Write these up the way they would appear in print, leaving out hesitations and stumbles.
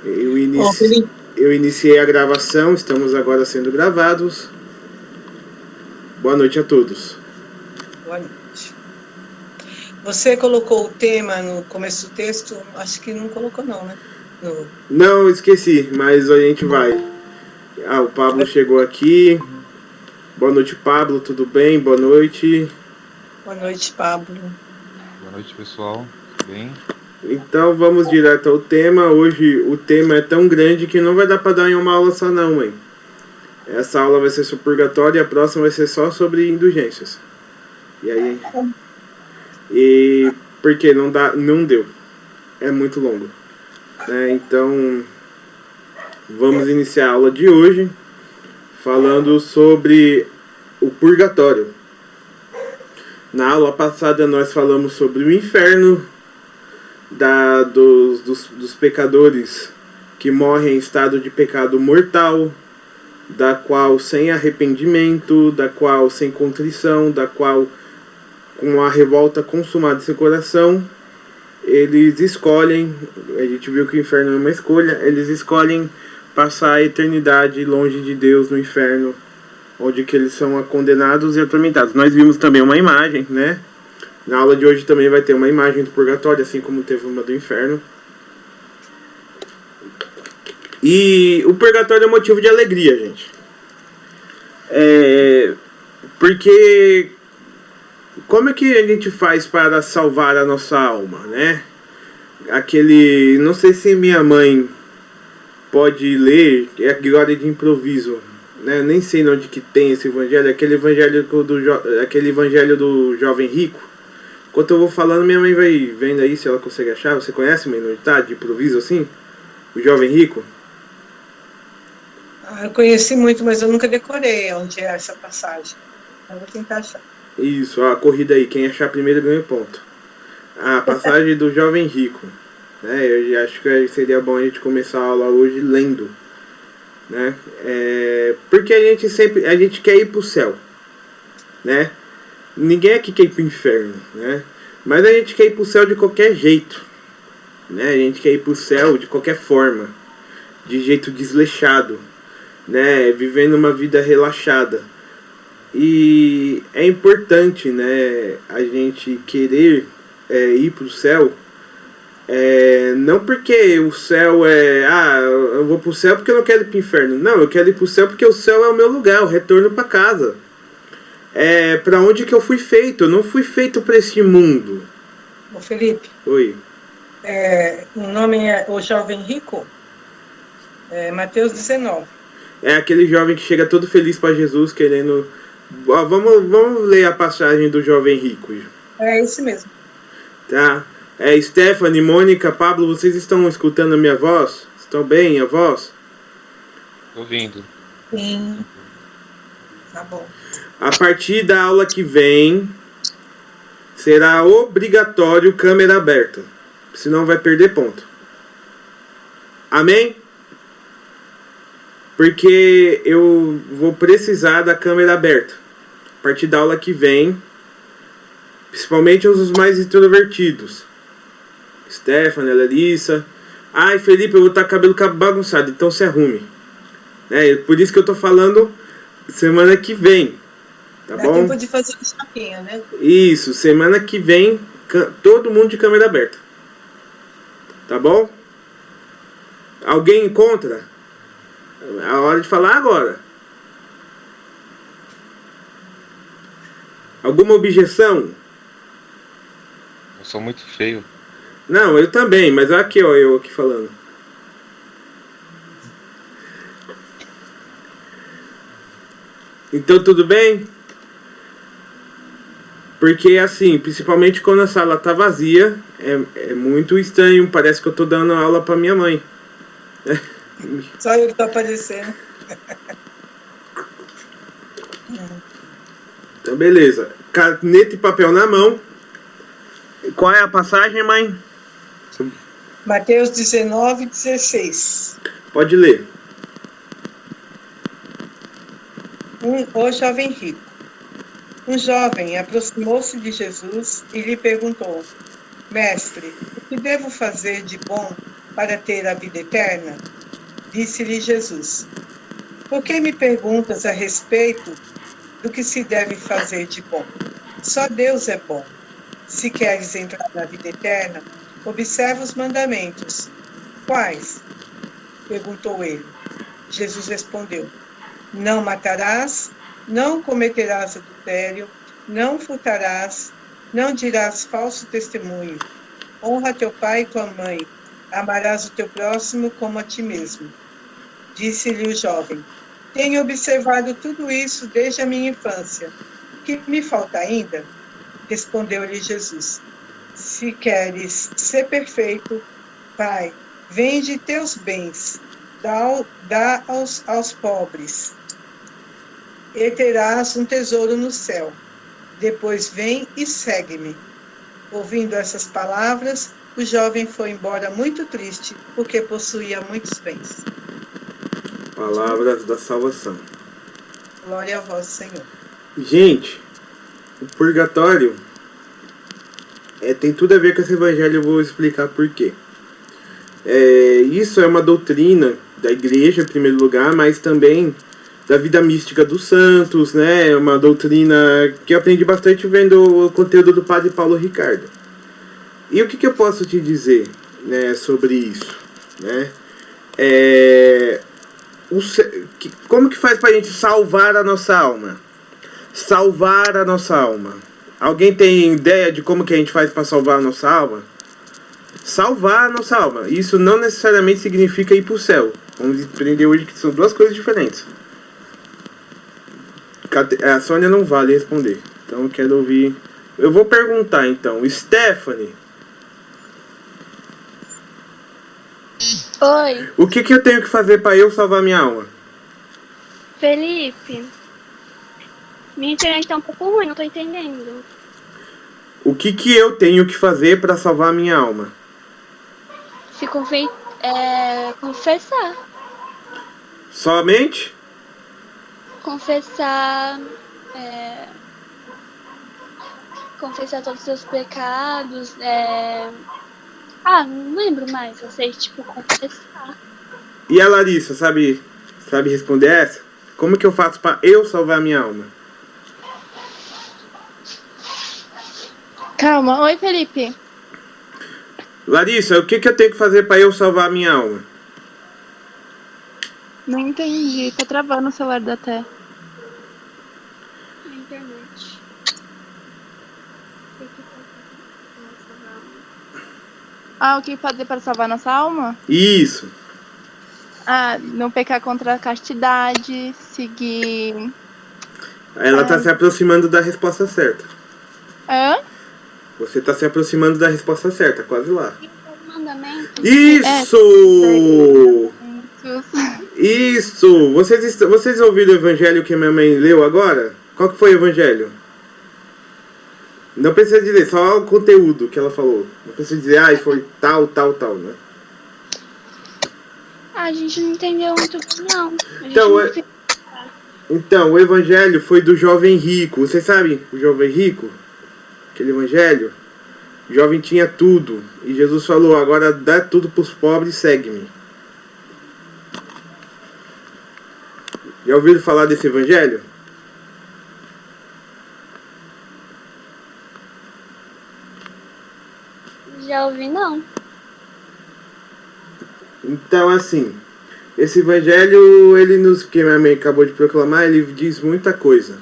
Eu, inici... eu iniciei a gravação, estamos agora sendo gravados. Boa noite a todos. Boa noite. Você colocou o tema no começo do texto? Acho que não colocou não, né? Não, esqueci, mas a gente vai. O Pablo chegou aqui. Boa noite, Pablo, tudo bem? Boa noite. Boa noite, Pablo. Boa noite, pessoal. Tudo bem? Então vamos direto ao tema. Hoje o tema é tão grande que não vai dar para dar em uma aula só não, mãe. Essa aula vai ser sobre purgatório e a próxima vai ser só sobre indulgências. E aí... E porque não deu. É muito longo. Então vamos iniciar a aula de hoje falando sobre o purgatório. Na aula passada nós falamos sobre o inferno, dos pecadores que morrem em estado de pecado mortal, da qual sem arrependimento, da qual sem contrição, da qual com a revolta consumada em seu coração, eles escolhem, a gente viu que o inferno é uma escolha, eles escolhem passar a eternidade longe de Deus no inferno, onde que eles são condenados e atormentados. Nós vimos também uma imagem, né? Na aula de hoje também vai ter uma imagem do purgatório, assim como teve uma do inferno. E o purgatório é motivo de alegria, gente. Porque como é que a gente faz para salvar a nossa alma, né? Não sei se minha mãe pode ler, é agora de improviso, né? Nem sei onde que tem esse evangelho, aquele evangelho do jovem rico. Enquanto eu vou falando, minha mãe vai vendo aí se ela consegue achar. Você conhece, mãe, onde tá, de improviso assim? O jovem rico? Eu conheci muito, mas eu nunca decorei onde é essa passagem. Eu vou tentar achar. Isso, a corrida aí. Quem achar primeiro ganha ponto. A passagem do jovem rico. Né? Eu acho que seria bom a gente começar a aula hoje lendo. Né? Porque a gente quer ir pro céu. Né? Ninguém aqui quer ir pro inferno. Né? Mas a gente quer ir pro céu de qualquer jeito. Né? A gente quer ir pro céu de qualquer forma. De jeito desleixado. Né? Vivendo uma vida relaxada. E é importante, né, a gente querer ir para o céu, não porque o céu eu vou para o céu porque eu não quero ir para o inferno. Não, eu quero ir para o céu porque o céu é o meu lugar, o retorno para casa. Para onde que eu fui feito? Eu não fui feito para este mundo. Ô Felipe. Oi. O nome é O Jovem Rico? Mateus 19. É aquele jovem que chega todo feliz para Jesus querendo... Vamos ler a passagem do jovem rico. É esse mesmo. Tá. Stephanie, Mônica, Pablo, vocês estão escutando a minha voz? Estão bem a voz? Estou ouvindo. Sim. Tá bom. A partir da aula que vem, será obrigatório câmera aberta. Senão vai perder ponto. Amém? Porque eu vou precisar da câmera aberta. A partir da aula que vem, principalmente os mais introvertidos. Stephanie, Larissa. Ai, Felipe, eu vou estar com o cabelo bagunçado, então se arrume. Por isso que eu tô falando semana que vem. Tá bom? Dá tempo de fazer a chapinha, né? Isso, semana que vem, todo mundo de câmera aberta. Tá bom? Alguém contra? É a hora de falar agora. Alguma objeção? Eu sou muito feio. Não, eu também, mas aqui, ó, eu aqui falando. Então tudo bem? Porque assim, principalmente quando a sala tá vazia, é muito estranho, parece que eu tô dando aula pra minha mãe. Só eu que tô aparecendo. Então, beleza. Caneta e papel na mão. Qual é a passagem, mãe? Mateus 19, 16. Pode ler. O jovem rico. Um jovem aproximou-se de Jesus e lhe perguntou: Mestre, o que devo fazer de bom para ter a vida eterna? Disse-lhe Jesus: por que me perguntas a respeito do que se deve fazer de bom? Só Deus é bom. Se queres entrar na vida eterna, observa os mandamentos. Quais? Perguntou ele. Jesus respondeu: não matarás, não cometerás adultério, não furtarás, não dirás falso testemunho. Honra teu pai e tua mãe. Amarás o teu próximo como a ti mesmo. Disse-lhe o jovem: tenho observado tudo isso desde a minha infância. O que me falta ainda? Respondeu-lhe Jesus: se queres ser perfeito, vai, vende teus bens, dá aos pobres, e terás um tesouro no céu. Depois vem e segue-me. Ouvindo essas palavras, o jovem foi embora muito triste, porque possuía muitos bens. Palavras da salvação. Glória a vós, Senhor. Gente, o purgatório tem tudo a ver com esse evangelho, eu vou explicar por quê. Isso é uma doutrina da igreja, em primeiro lugar, mas também da vida mística dos santos, né? É uma doutrina que eu aprendi bastante vendo o conteúdo do padre Paulo Ricardo. E o que eu posso te dizer, né, sobre isso, né? Como que faz pra gente salvar a nossa alma? Salvar a nossa alma. Alguém tem ideia de como que a gente faz para salvar a nossa alma? Salvar a nossa alma. Isso não necessariamente significa ir para o céu. Vamos aprender hoje que são duas coisas diferentes. A Sônia não vale responder. Então eu quero ouvir. Eu vou perguntar então. Stephanie. Oi. O que eu tenho que fazer para eu salvar minha alma? Felipe. Minha internet tá um pouco ruim, não tô entendendo. O que eu tenho que fazer para salvar minha alma? Se confessar. Somente? Confessar. Confessar todos os seus pecados. Não lembro mais. Eu sei, confessar. E a Larissa, sabe responder essa? Como que eu faço para eu salvar minha alma? Calma, oi Felipe. Larissa, o que eu tenho que fazer para eu salvar minha alma? Não entendi, tá travando o celular da Té. Na internet. O que fazer para salvar nossa alma? Isso. Não pecar contra a castidade, seguir... Ela tá se aproximando da resposta certa. Hã? Você tá se aproximando da resposta certa, quase lá. Isso! Isso! Vocês ouviram o evangelho que minha mãe leu agora? Qual que foi o evangelho? Não precisa dizer, só o conteúdo que ela falou. Não precisa dizer, foi tal, né? A gente não entendeu muito bem, não. Então, o evangelho foi do jovem rico. Vocês sabem o jovem rico? Aquele evangelho? O jovem tinha tudo. E Jesus falou, agora dá tudo para os pobres e segue-me. Já ouviram falar desse evangelho? Já ouvi, não. Então, assim, esse evangelho, que minha mãe acabou de proclamar, ele diz muita coisa.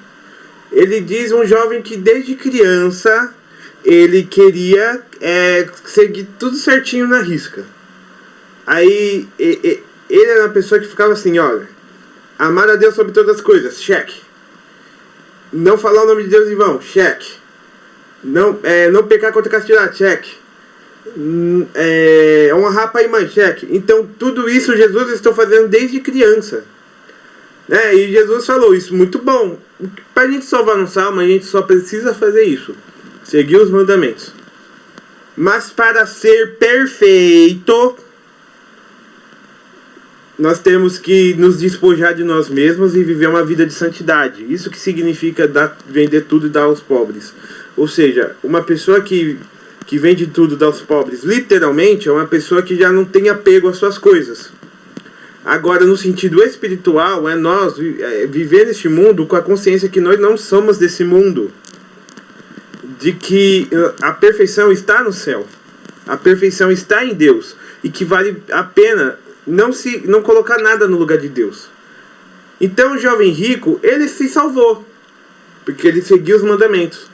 Ele diz um jovem que desde criança ele queria seguir tudo certinho na risca. Aí ele era uma pessoa que ficava assim, olha, amar a Deus sobre todas as coisas, cheque. Não falar o nome de Deus em vão, cheque. Não pecar contra a castidade, cheque. Honrar pai e mãe, cheque. Então tudo isso Jesus está fazendo desde criança, né? E Jesus falou isso, muito bom. Para a gente salvar nossa alma, a gente só precisa fazer isso, seguir os mandamentos. Mas para ser perfeito, nós temos que nos despojar de nós mesmos e viver uma vida de santidade. Isso que significa vender tudo e dar aos pobres. Ou seja, uma pessoa que que vende tudo aos pobres, literalmente, é uma pessoa que já não tem apego às suas coisas. Agora, no sentido espiritual, é nós viver neste mundo com a consciência que nós não somos desse mundo. De que a perfeição está no céu. A perfeição está em Deus. E que vale a pena não colocar nada no lugar de Deus. Então o jovem rico, ele se salvou. Porque ele seguiu os mandamentos.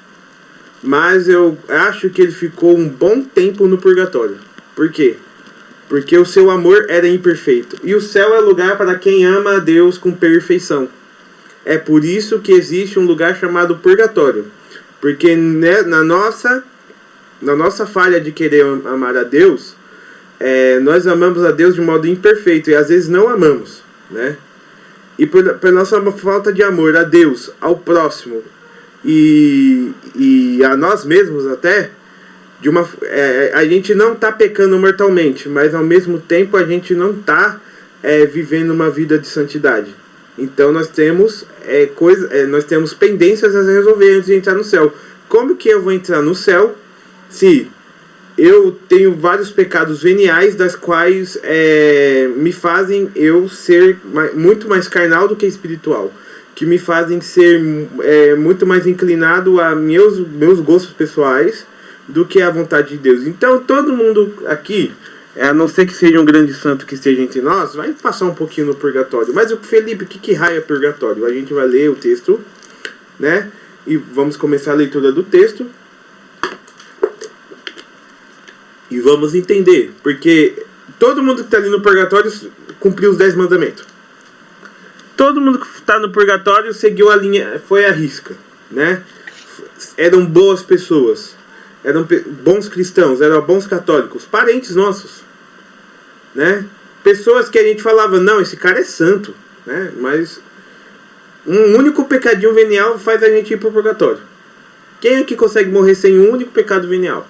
Mas eu acho que ele ficou um bom tempo no purgatório. Por quê? Porque o seu amor era imperfeito. E o céu é lugar para quem ama a Deus com perfeição. É por isso que existe um lugar chamado purgatório. Porque na nossa falha de querer amar a Deus, nós amamos a Deus de modo imperfeito. E às vezes não amamos, né? E por nossa falta de amor a Deus, ao próximo e a nós mesmos até, a gente não está pecando mortalmente, mas ao mesmo tempo a gente não está vivendo uma vida de santidade. Então nós temos nós temos pendências a resolver antes de entrar no céu. Como que eu vou entrar no céu se eu tenho vários pecados veniais, das quais me fazem eu ser muito mais carnal do que espiritual, que me fazem ser muito mais inclinado a meus gostos pessoais do que a vontade de Deus. Então todo mundo aqui, a não ser que seja um grande santo que esteja entre nós, vai passar um pouquinho no purgatório. Mas o Felipe, o que raio é purgatório? A gente vai ler o texto, né? E vamos começar a leitura do texto. E vamos entender, porque todo mundo que está ali no purgatório cumpriu os 10 mandamentos. Todo mundo que está no purgatório seguiu a linha, foi à risca, né? Eram boas pessoas, eram bons cristãos, eram bons católicos, parentes nossos, né? Pessoas que a gente falava, não, esse cara é santo, né? Mas um único pecadinho venial faz a gente ir para o purgatório. Quem aqui consegue morrer sem um único pecado venial?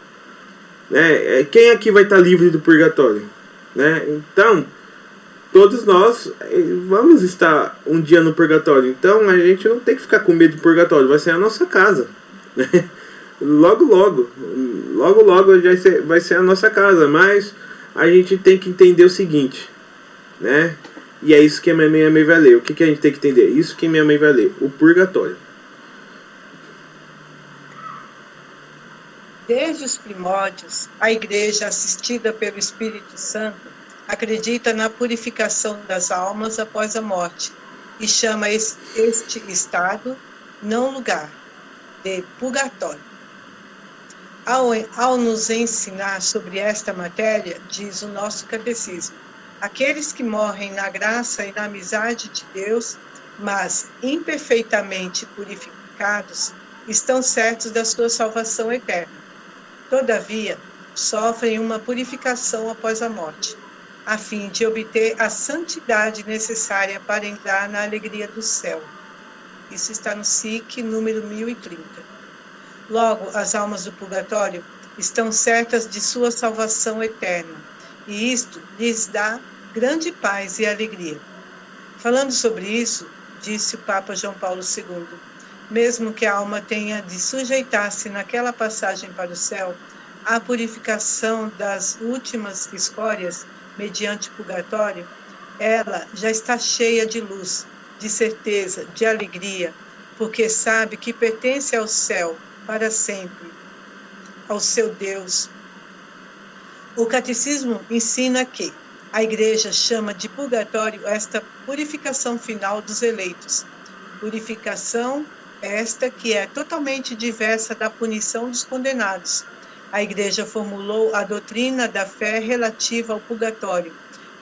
Né? Quem aqui vai estar livre do purgatório? Né? Então, todos nós vamos estar um dia no purgatório. Então, a gente não tem que ficar com medo do purgatório. Vai ser a nossa casa. Né? Logo vai ser a nossa casa. Mas a gente tem que entender o seguinte, né? E é isso que a minha mãe vai ler. O que a gente tem que entender? Isso que minha mãe vai ler. O purgatório. Desde os primórdios, a Igreja, assistida pelo Espírito Santo, acredita na purificação das almas após a morte e chama este estado, não lugar, de purgatório. Ao nos ensinar sobre esta matéria, diz o nosso catecismo, aqueles que morrem na graça e na amizade de Deus, mas imperfeitamente purificados, estão certos da sua salvação eterna. Todavia, sofrem uma purificação após a morte, a fim de obter a santidade necessária para entrar na alegria do céu. Isso está no SIC, número 1030. Logo, as almas do purgatório estão certas de sua salvação eterna, e isto lhes dá grande paz e alegria. Falando sobre isso, disse o Papa João Paulo II, mesmo que a alma tenha de sujeitar-se naquela passagem para o céu, à purificação das últimas escórias, mediante purgatório, ela já está cheia de luz, de certeza, de alegria, porque sabe que pertence ao céu para sempre, ao seu Deus. O catecismo ensina que a Igreja chama de purgatório esta purificação final dos eleitos, purificação esta que é totalmente diversa da punição dos condenados. A Igreja formulou a doutrina da fé relativa ao purgatório,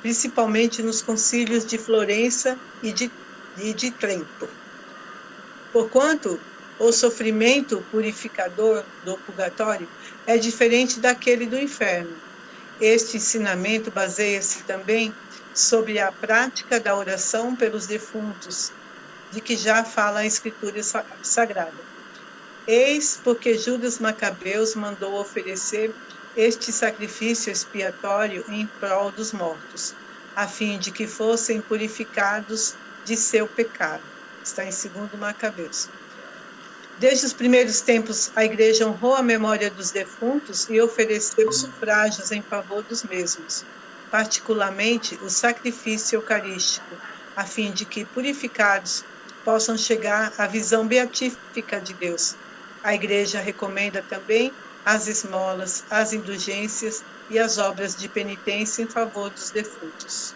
principalmente nos concílios de Florença e de Trento. Porquanto o sofrimento purificador do purgatório é diferente daquele do inferno. Este ensinamento baseia-se também sobre a prática da oração pelos defuntos, de que já fala a Escritura Sagrada. Eis porque Judas Macabeus mandou oferecer este sacrifício expiatório em prol dos mortos, a fim de que fossem purificados de seu pecado. Está em 2 Macabeus. Desde os primeiros tempos, a Igreja honrou a memória dos defuntos e ofereceu sufrágios em favor dos mesmos, particularmente o sacrifício eucarístico, a fim de que, purificados, possam chegar à visão beatífica de Deus. A Igreja recomenda também as esmolas, as indulgências e as obras de penitência em favor dos defuntos.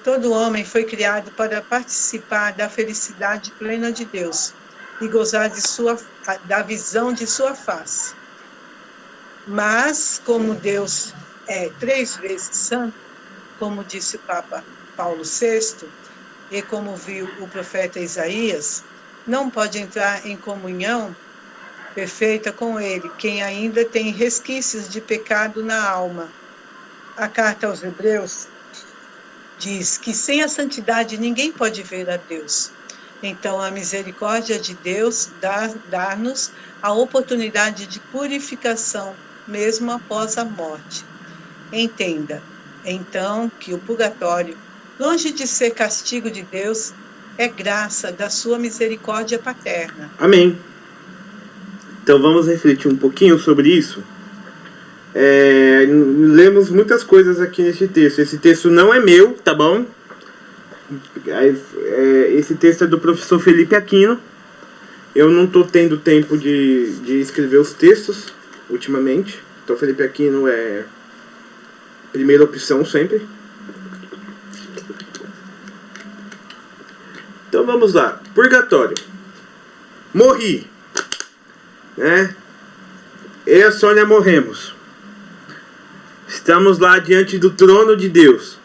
Todo homem foi criado para participar da felicidade plena de Deus e gozar da visão de sua face. Mas, como Deus é 3 vezes santo, como disse o Papa Paulo VI, e como viu o profeta Isaías, não pode entrar em comunhão perfeita com ele quem ainda tem resquícios de pecado na alma. A carta aos Hebreus diz que sem a santidade ninguém pode ver a Deus. Então, a misericórdia de Deus dá-nos a oportunidade de purificação, mesmo após a morte. Entenda, então, que o purgatório, longe de ser castigo de Deus, é graça da sua misericórdia paterna. Amém. Então, vamos refletir um pouquinho sobre isso. Lemos muitas coisas aqui nesse texto. Esse texto não é meu, tá bom? Esse texto é do professor Felipe Aquino. Eu não estou tendo tempo de escrever os textos ultimamente. Então Felipe Aquino é primeira opção sempre. Então vamos lá. Purgatório. Morri, né? Eu e a Sônia morremos. Estamos lá diante do trono de Deus.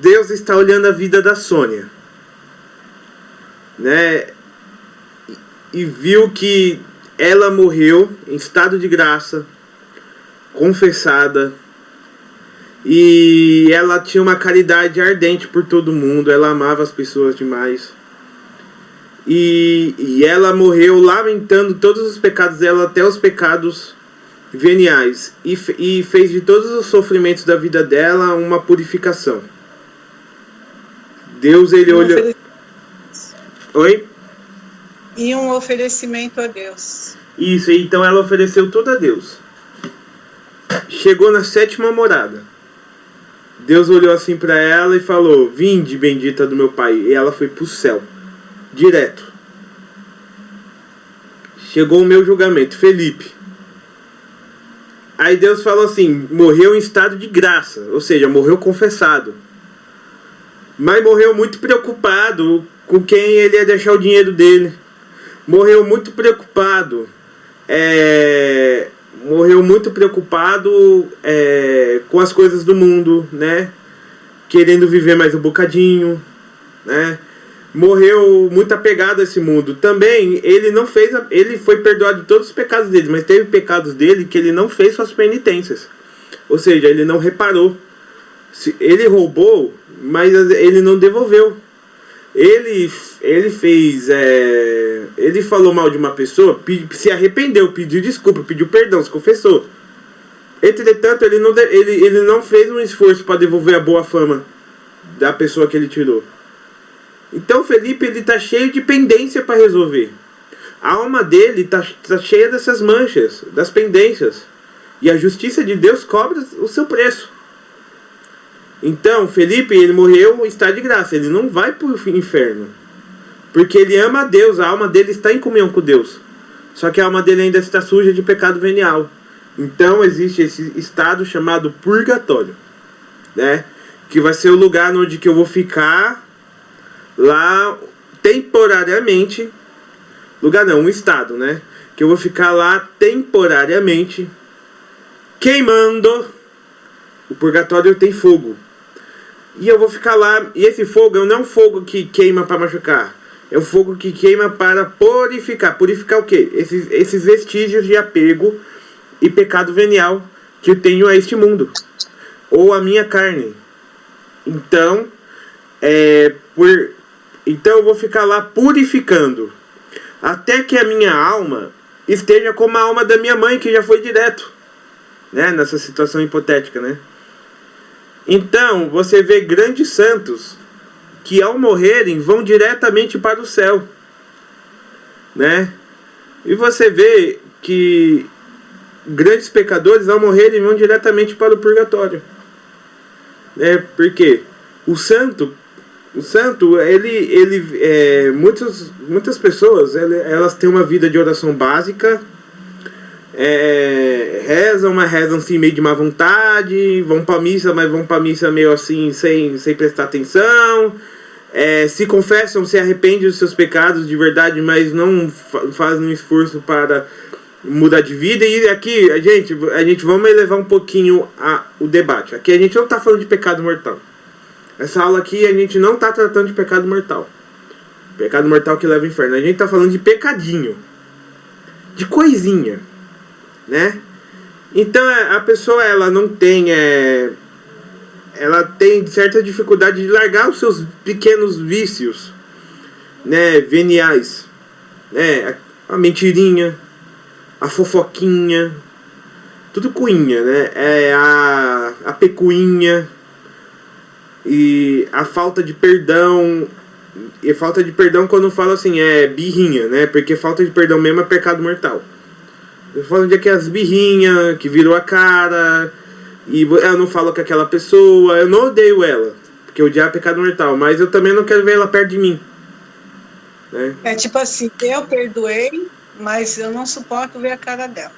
Deus está olhando a vida da Sônia, né? E viu que ela morreu em estado de graça, confessada, e ela tinha uma caridade ardente por todo mundo. Ela amava as pessoas demais, e ela morreu lamentando todos os pecados dela, até os pecados veniais, e fez de todos os sofrimentos da vida dela uma purificação. Deus, ele olhou... Oi? E um oferecimento a Deus. Isso, então ela ofereceu tudo a Deus. Chegou na 7ª morada. Deus olhou assim para ela e falou: vinde, bendita do meu Pai. E ela foi pro céu, direto. Chegou o meu julgamento, Felipe. Aí Deus falou assim: morreu em estado de graça, ou seja, morreu confessado. Mas morreu muito preocupado com quem ele ia deixar o dinheiro dele. Morreu muito preocupado. Morreu muito preocupado com as coisas do mundo, né? Querendo viver mais um bocadinho, né? Morreu muito apegado a esse mundo. Também ele não fez, ele foi perdoado de todos os pecados dele, mas teve pecados dele que ele não fez suas penitências. Ou seja, ele não reparou. Ele roubou, mas ele não devolveu. Ele fez, ele falou mal de uma pessoa, se arrependeu, pediu desculpa, pediu perdão, se confessou. Entretanto, ele não fez um esforço para devolver a boa fama da pessoa que ele tirou. Então Felipe, ele tá cheio de pendência para resolver. A alma dele tá cheia dessas manchas, das pendências. E a justiça de Deus cobra o seu preço. Então Felipe, ele morreu em estado de graça. Ele não vai pro inferno, porque ele ama a Deus. A alma dele está em comunhão com Deus. Só que a alma dele ainda está suja de pecado venial. Então existe esse estado chamado purgatório, né? Que vai ser o lugar onde que eu vou ficar lá temporariamente. Lugar não, um estado, né? Que eu vou ficar lá temporariamente queimando. O purgatório tem fogo. E eu vou ficar lá. E esse fogo não é um fogo que queima para machucar. É um fogo que queima para purificar. Purificar o quê? Esses vestígios de apego e pecado venial que eu tenho a este mundo, ou a minha carne. Então eu vou ficar lá purificando até que a minha alma esteja como a alma da minha mãe, que já foi direto, né, nessa situação hipotética, né? Então você vê grandes santos que ao morrerem vão diretamente para o céu. né? E você vê que grandes pecadores, ao morrerem, vão diretamente para o purgatório, né? Porque o santo, muitas pessoas, elas têm uma vida de oração básica, rezam, mas rezam assim meio de má vontade, vão pra missa, mas vão pra missa meio assim, sem prestar atenção, se confessam, se arrependem dos seus pecados de verdade, mas não fazem um esforço para mudar de vida. E aqui, a gente vamos elevar um pouquinho o debate. Aqui a gente não está falando de pecado mortal. Essa aula aqui a gente não está tratando de pecado mortal. Pecado mortal que leva ao inferno. A gente está falando de pecadinho, de coisinha, né? Então a pessoa, ela não tem ela tem certa dificuldade de largar os seus pequenos vícios, né, veniais, né, a mentirinha, a fofoquinha, tudo coinha, né, a pecuinha, e a falta de perdão. E falta de perdão, quando eu falo assim, é birrinha, né, porque falta de perdão mesmo é pecado mortal. Eu falo de aquelas birrinhas que virou a cara, e eu não falo com aquela pessoa, eu não odeio ela, porque odiar é pecado mortal, mas eu também não quero ver ela perto de mim, né? É tipo assim, eu perdoei, mas eu não suporto ver a cara dela.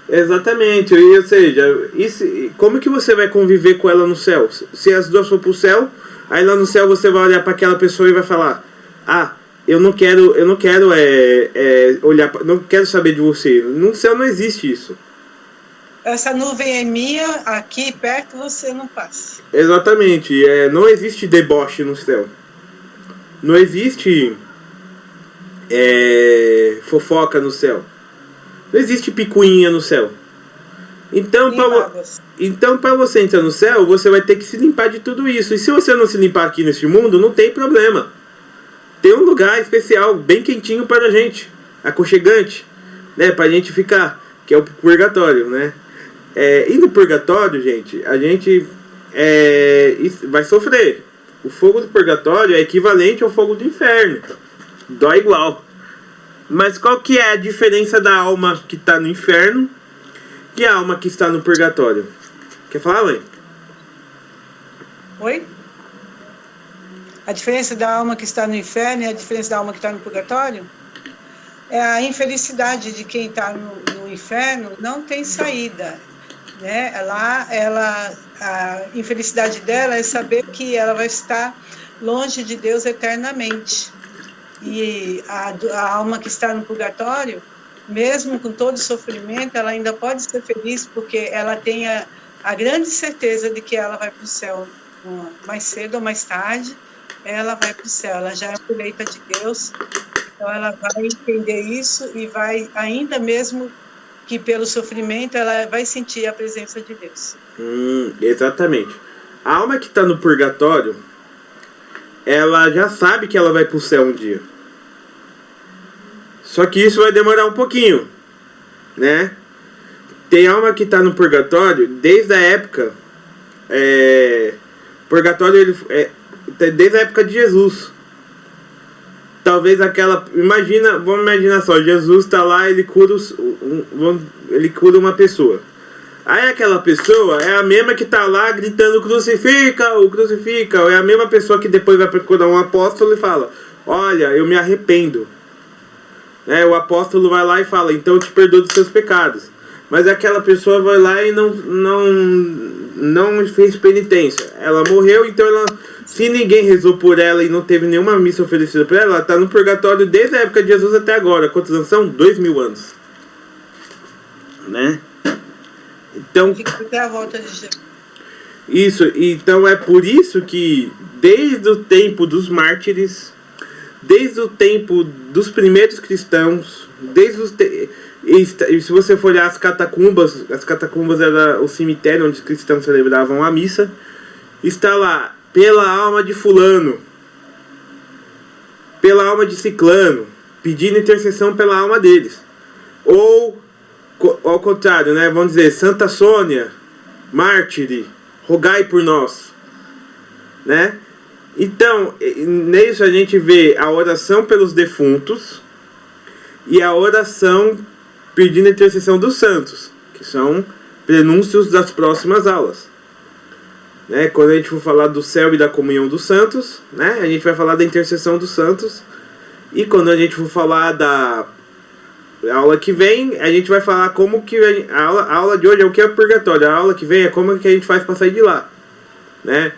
Exatamente, ou seja, como que você vai conviver com ela no céu? Se as duas for pro céu, aí lá no céu você vai olhar para aquela pessoa e vai falar: eu não quero olhar, não quero saber de você. No céu não existe isso. Essa nuvem é minha, aqui perto você não passa. Exatamente, não existe deboche no céu. Não existe fofoca no céu. Não existe picuinha no céu. Então, para você entrar no céu, você vai ter que se limpar de tudo isso. E se você não se limpar aqui neste mundo, não tem problema. Tem um lugar especial, bem quentinho para a gente, aconchegante, né, para a gente ficar, que é o purgatório, né? E no purgatório, gente, a gente vai sofrer. O fogo do purgatório é equivalente ao fogo do inferno. Dói igual. Mas qual que é a diferença da alma que está no inferno e a alma que está no purgatório? Quer falar, mãe? Oi? A diferença da alma que está no inferno e a diferença da alma que está no purgatório? É a infelicidade de quem está no inferno, não tem saída, né? A infelicidade dela é saber que ela vai estar longe de Deus eternamente. E a alma que está no purgatório, mesmo com todo o sofrimento, ela ainda pode ser feliz, porque ela tem a grande certeza de que ela vai para o céu mais cedo ou mais tarde. Ela vai para o céu, ela já é uma eleita de Deus, então ela vai entender isso e vai, ainda mesmo que pelo sofrimento, ela vai sentir a presença de Deus. Exatamente. A alma que está no purgatório, ela já sabe que ela vai para o céu um dia. Só que isso vai demorar um pouquinho, né? Tem alma que está no purgatório desde a época... purgatório, desde a época de Jesus. Talvez vamos imaginar só, Jesus está lá, ele cura uma pessoa. Aí aquela pessoa é a mesma que está lá gritando: crucifica-o, crucifica-o. É a mesma pessoa que depois vai procurar um apóstolo e fala: olha, eu me arrependo. O apóstolo vai lá e fala: então eu te perdoo dos seus pecados. Mas aquela pessoa vai lá e não fez penitência. Ela morreu, então se ninguém rezou por ela e não teve nenhuma missa oferecida para ela está no purgatório desde a época de Jesus até agora. Quantos anos são? 2000 anos. Né? Então, fica até a volta de Jesus. Isso, então é por isso que desde o tempo dos mártires, desde o tempo dos primeiros cristãos, e se você for olhar as catacumbas era o cemitério onde os cristãos celebravam a missa, está lá: pela alma de fulano, pela alma de ciclano, pedindo intercessão pela alma deles. Ou ao contrário, né? Vamos dizer: Santa Sônia, mártire, rogai por nós, né? Então, nisso a gente vê a oração pelos defuntos, e a oração pedindo a intercessão dos santos, que são prenúncios das próximas aulas. Né? Quando a gente for falar do céu e da comunhão dos santos, né? A gente vai falar da intercessão dos santos. E quando a gente for falar da aula que vem, a gente vai falar como que a aula de hoje é o que é purgatório. A aula que vem é como que a gente faz para sair de lá. Né?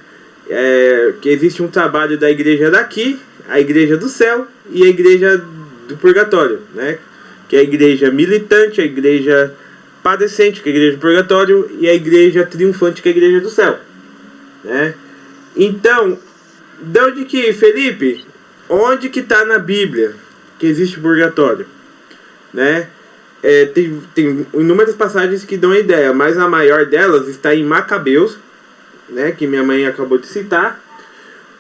Que existe um trabalho da igreja daqui, a igreja do céu e a igreja do purgatório. Né? Que é a igreja militante, a igreja padecente, que é a igreja do purgatório, e a igreja triunfante, que é a igreja do céu. Né? Então, de onde que, Felipe, onde que está na Bíblia que existe purgatório? Né? Tem inúmeras passagens que dão a ideia, mas a maior delas está em Macabeus, né, que minha mãe acabou de citar,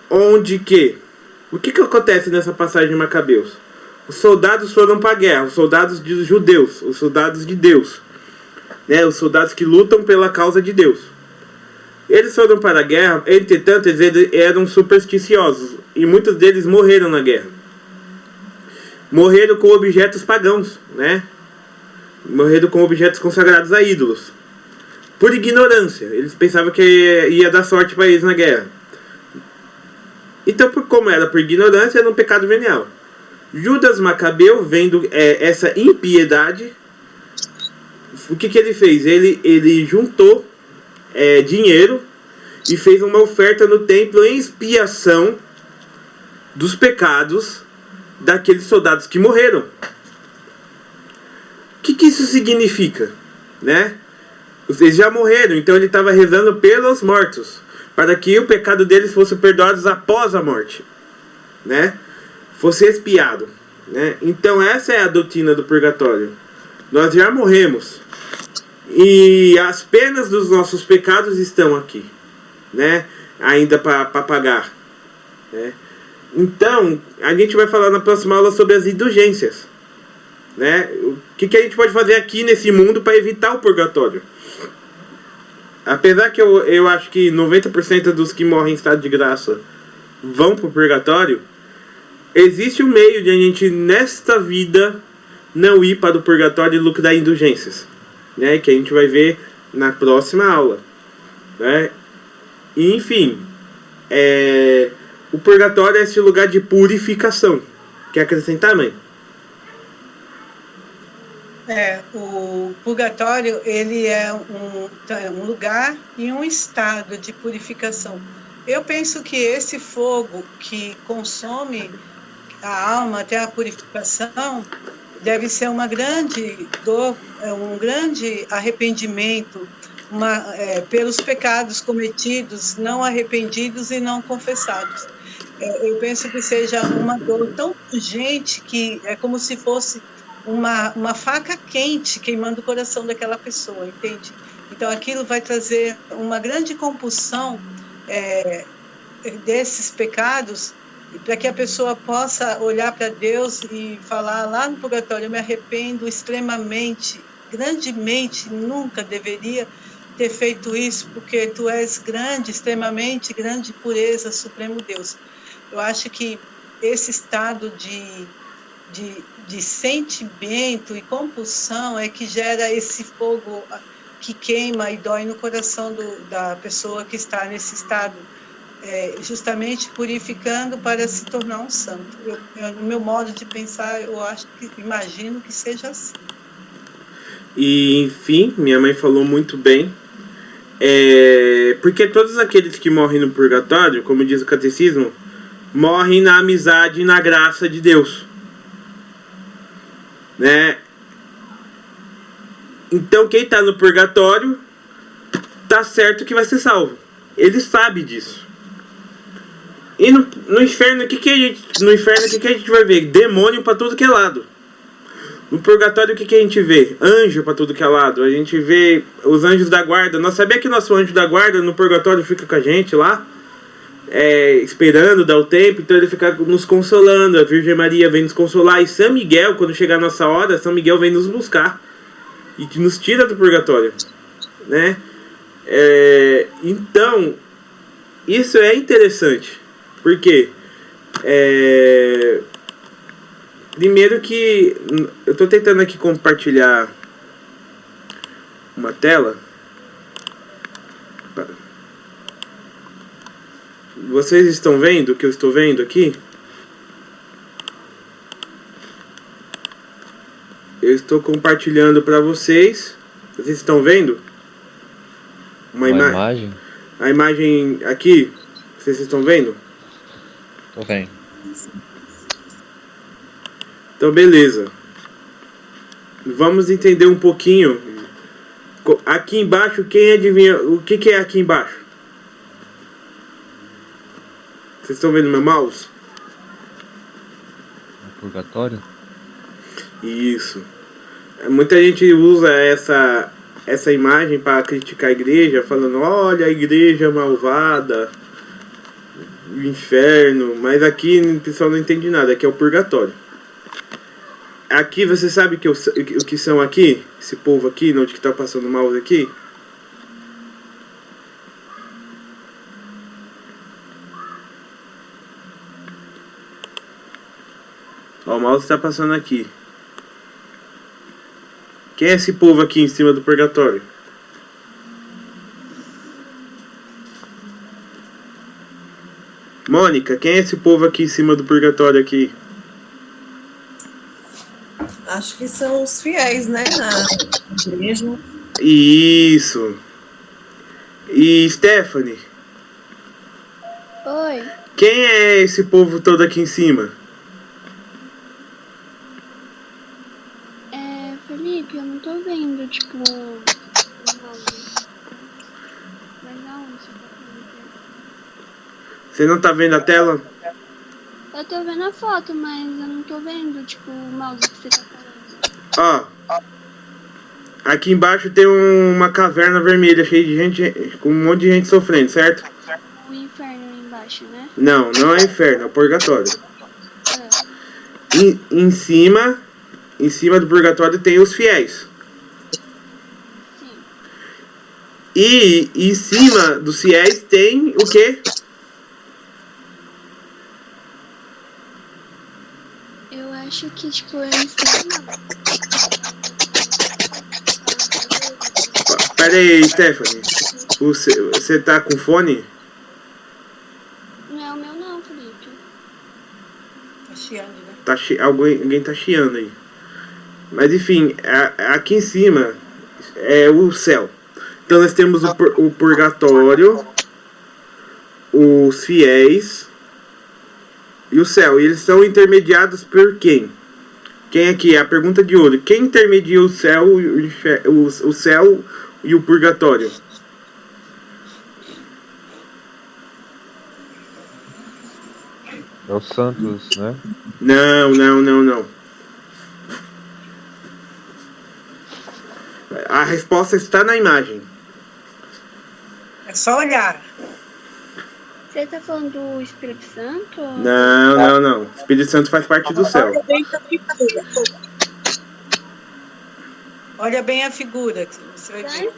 onde que... O que acontece nessa passagem de Macabeus? Os soldados foram para a guerra, os soldados dos judeus, os soldados de Deus, né, os soldados que lutam pela causa de Deus. Eles foram para a guerra, entretanto, eles eram supersticiosos, e muitos deles morreram na guerra. Morreram com objetos pagãos, né? Morreram com objetos consagrados a ídolos. Por ignorância. Eles pensavam que ia dar sorte para eles na guerra. Então, como era por ignorância, era um pecado venial. Judas Macabeu, vendo essa impiedade, o que ele fez? Ele juntou dinheiro e fez uma oferta no templo em expiação dos pecados daqueles soldados que morreram. O que isso significa? Né? Eles já morreram, então ele estava rezando pelos mortos, para que o pecado deles fosse perdoado após a morte, né? Fosse expiado, né? Então essa é a doutrina do purgatório. Nós já morremos e as penas dos nossos pecados estão aqui, né? Ainda para pagar, né? Então a gente vai falar na próxima aula sobre as indulgências, né? O que a gente pode fazer aqui nesse mundo para evitar o purgatório? Apesar que eu acho que 90% dos que morrem em estado de graça vão para o purgatório, existe um meio de a gente, nesta vida, não ir para o purgatório e lucrar indulgências, né? Que a gente vai ver na próxima aula, né? E, enfim, o purgatório é esse lugar de purificação. Quer acrescentar, mãe? O purgatório, ele é um lugar e um estado de purificação. Eu penso que esse fogo que consome a alma até a purificação deve ser uma grande dor, um grande arrependimento pelos pecados cometidos, não arrependidos e não confessados. Eu penso que seja uma dor tão urgente que é como se fosse uma faca quente queimando o coração daquela pessoa, entende? Então aquilo vai trazer uma grande compulsão desses pecados, para que a pessoa possa olhar para Deus e falar lá no purgatório: eu me arrependo extremamente, grandemente, nunca deveria ter feito isso, porque tu és grande, extremamente grande pureza, supremo Deus. Eu acho que esse estado de sentimento e compulsão é que gera esse fogo que queima e dói no coração da pessoa que está nesse estado, justamente purificando para se tornar um santo. No meu modo de pensar, imagino que seja assim. E, enfim, minha mãe falou muito bem, porque todos aqueles que morrem no purgatório, como diz o catecismo, morrem na amizade e na graça de Deus, né? Então quem está no purgatório tá certo que vai ser salvo. Ele sabe disso. E no inferno, o que a gente vai ver? Demônio para tudo que é lado. No purgatório, o que a gente vê? Anjo para tudo que é lado. A gente vê os anjos da guarda. Nós sabemos que nosso anjo da guarda no purgatório fica com a gente lá, esperando dar o tempo, então ele fica nos consolando. A Virgem Maria vem nos consolar, e São Miguel, quando chegar a nossa hora, São Miguel vem nos buscar e nos tira do purgatório, né? Então isso é interessante, porque Primeiro que eu tô tentando aqui compartilhar uma tela. Vocês estão vendo o que eu estou vendo aqui? Eu estou compartilhando para vocês. Vocês estão vendo? Uma imagem? A imagem aqui, vocês estão vendo? Tô vendo. Então, beleza. Vamos entender um pouquinho. Aqui embaixo, quem adivinha o que é aqui embaixo? Vocês estão vendo meu mouse? Purgatório? Isso. Muita gente usa essa imagem para criticar a igreja, falando, olha a igreja malvada, o inferno, mas aqui o pessoal não entende nada, aqui é o purgatório. Aqui você sabe o que são aqui? Esse povo aqui, onde que está passando o mouse aqui? Ó, o mouse está passando aqui. Quem é esse povo aqui em cima do purgatório? Mônica, quem é esse povo aqui em cima do purgatório aqui? Acho que são os fiéis, né? Na igreja. Isso. E Stephanie, Oi. quem é esse povo todo aqui em cima? Felipe, eu não tô vendo, tipo. Não. Mas aonde você tá vendo? Você não tá vendo a tela? Eu tô vendo a foto, mas eu não tô vendo, tipo, o mouse que você tá falando. Ó. Aqui embaixo tem uma caverna vermelha cheia de gente, com um monte de gente sofrendo, certo? O inferno aí embaixo, né? Não, não é inferno, é o purgatório. É. Em cima do purgatório tem os fiéis. Sim. E em cima dos fiéis tem o quê? Eu acho que, tipo, eu não sei não. Pera aí, Stephanie. Você tá com fone? Não é o meu não, Felipe. Tá chiando, né? Tá alguém tá chiando aí. Mas enfim, aqui em cima é o céu. Então nós temos o purgatório, os fiéis e o céu. E eles são intermediados por quem? Quem aqui? É a pergunta de ouro. Quem intermedia o céu, o céu e o purgatório? É os santos, né? Não. A resposta está na imagem. É só olhar. Você tá falando do Espírito Santo? Não. O Espírito Santo faz parte do céu. Olha bem a figura. Olha bem a figura, que você vai ver.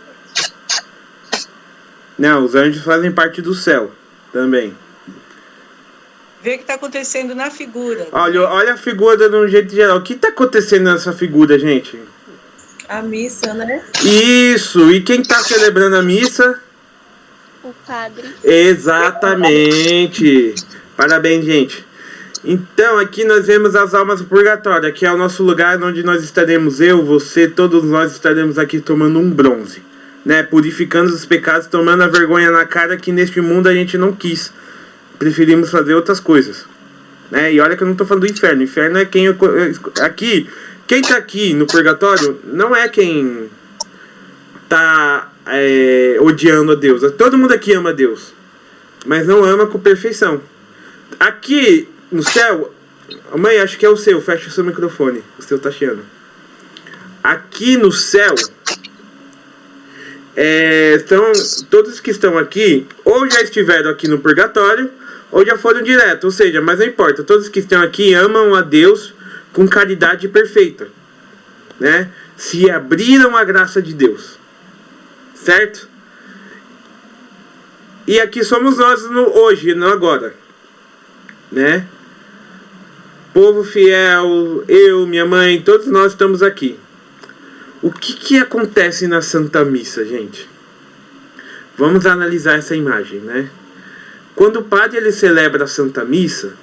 Não, os anjos fazem parte do céu também. Vê o que está acontecendo na figura. Olha a figura de um jeito geral. O que está acontecendo nessa figura, gente? A missa, né? Isso! E quem está celebrando a missa? O padre. Exatamente! Parabéns, gente. Então, aqui nós vemos as almas do purgatório. Aqui é o nosso lugar onde nós estaremos, eu, você, todos nós estaremos aqui tomando um bronze, né? Purificando os pecados, tomando a vergonha na cara que neste mundo a gente não quis. Preferimos fazer outras coisas, né? E olha que eu não estou falando do inferno. O inferno é quem... Aqui, quem está aqui no purgatório não é quem está odiando a Deus. Todo mundo aqui ama a Deus, mas não ama com perfeição. Aqui no céu... Mãe, acho que é o seu. Fecha o seu microfone. O seu tá chiando. Aqui no céu... todos que estão aqui ou já estiveram aqui no purgatório ou já foram direto, ou seja, mas não importa, todos que estão aqui amam a Deus com caridade perfeita, né? Se abriram à graça de Deus, certo? E aqui somos nós hoje, não agora, né? povo fiel, eu, minha mãe, todos nós estamos aqui. O que acontece na Santa Missa, gente? Vamos analisar essa imagem, né? Quando o padre ele celebra a Santa Missa,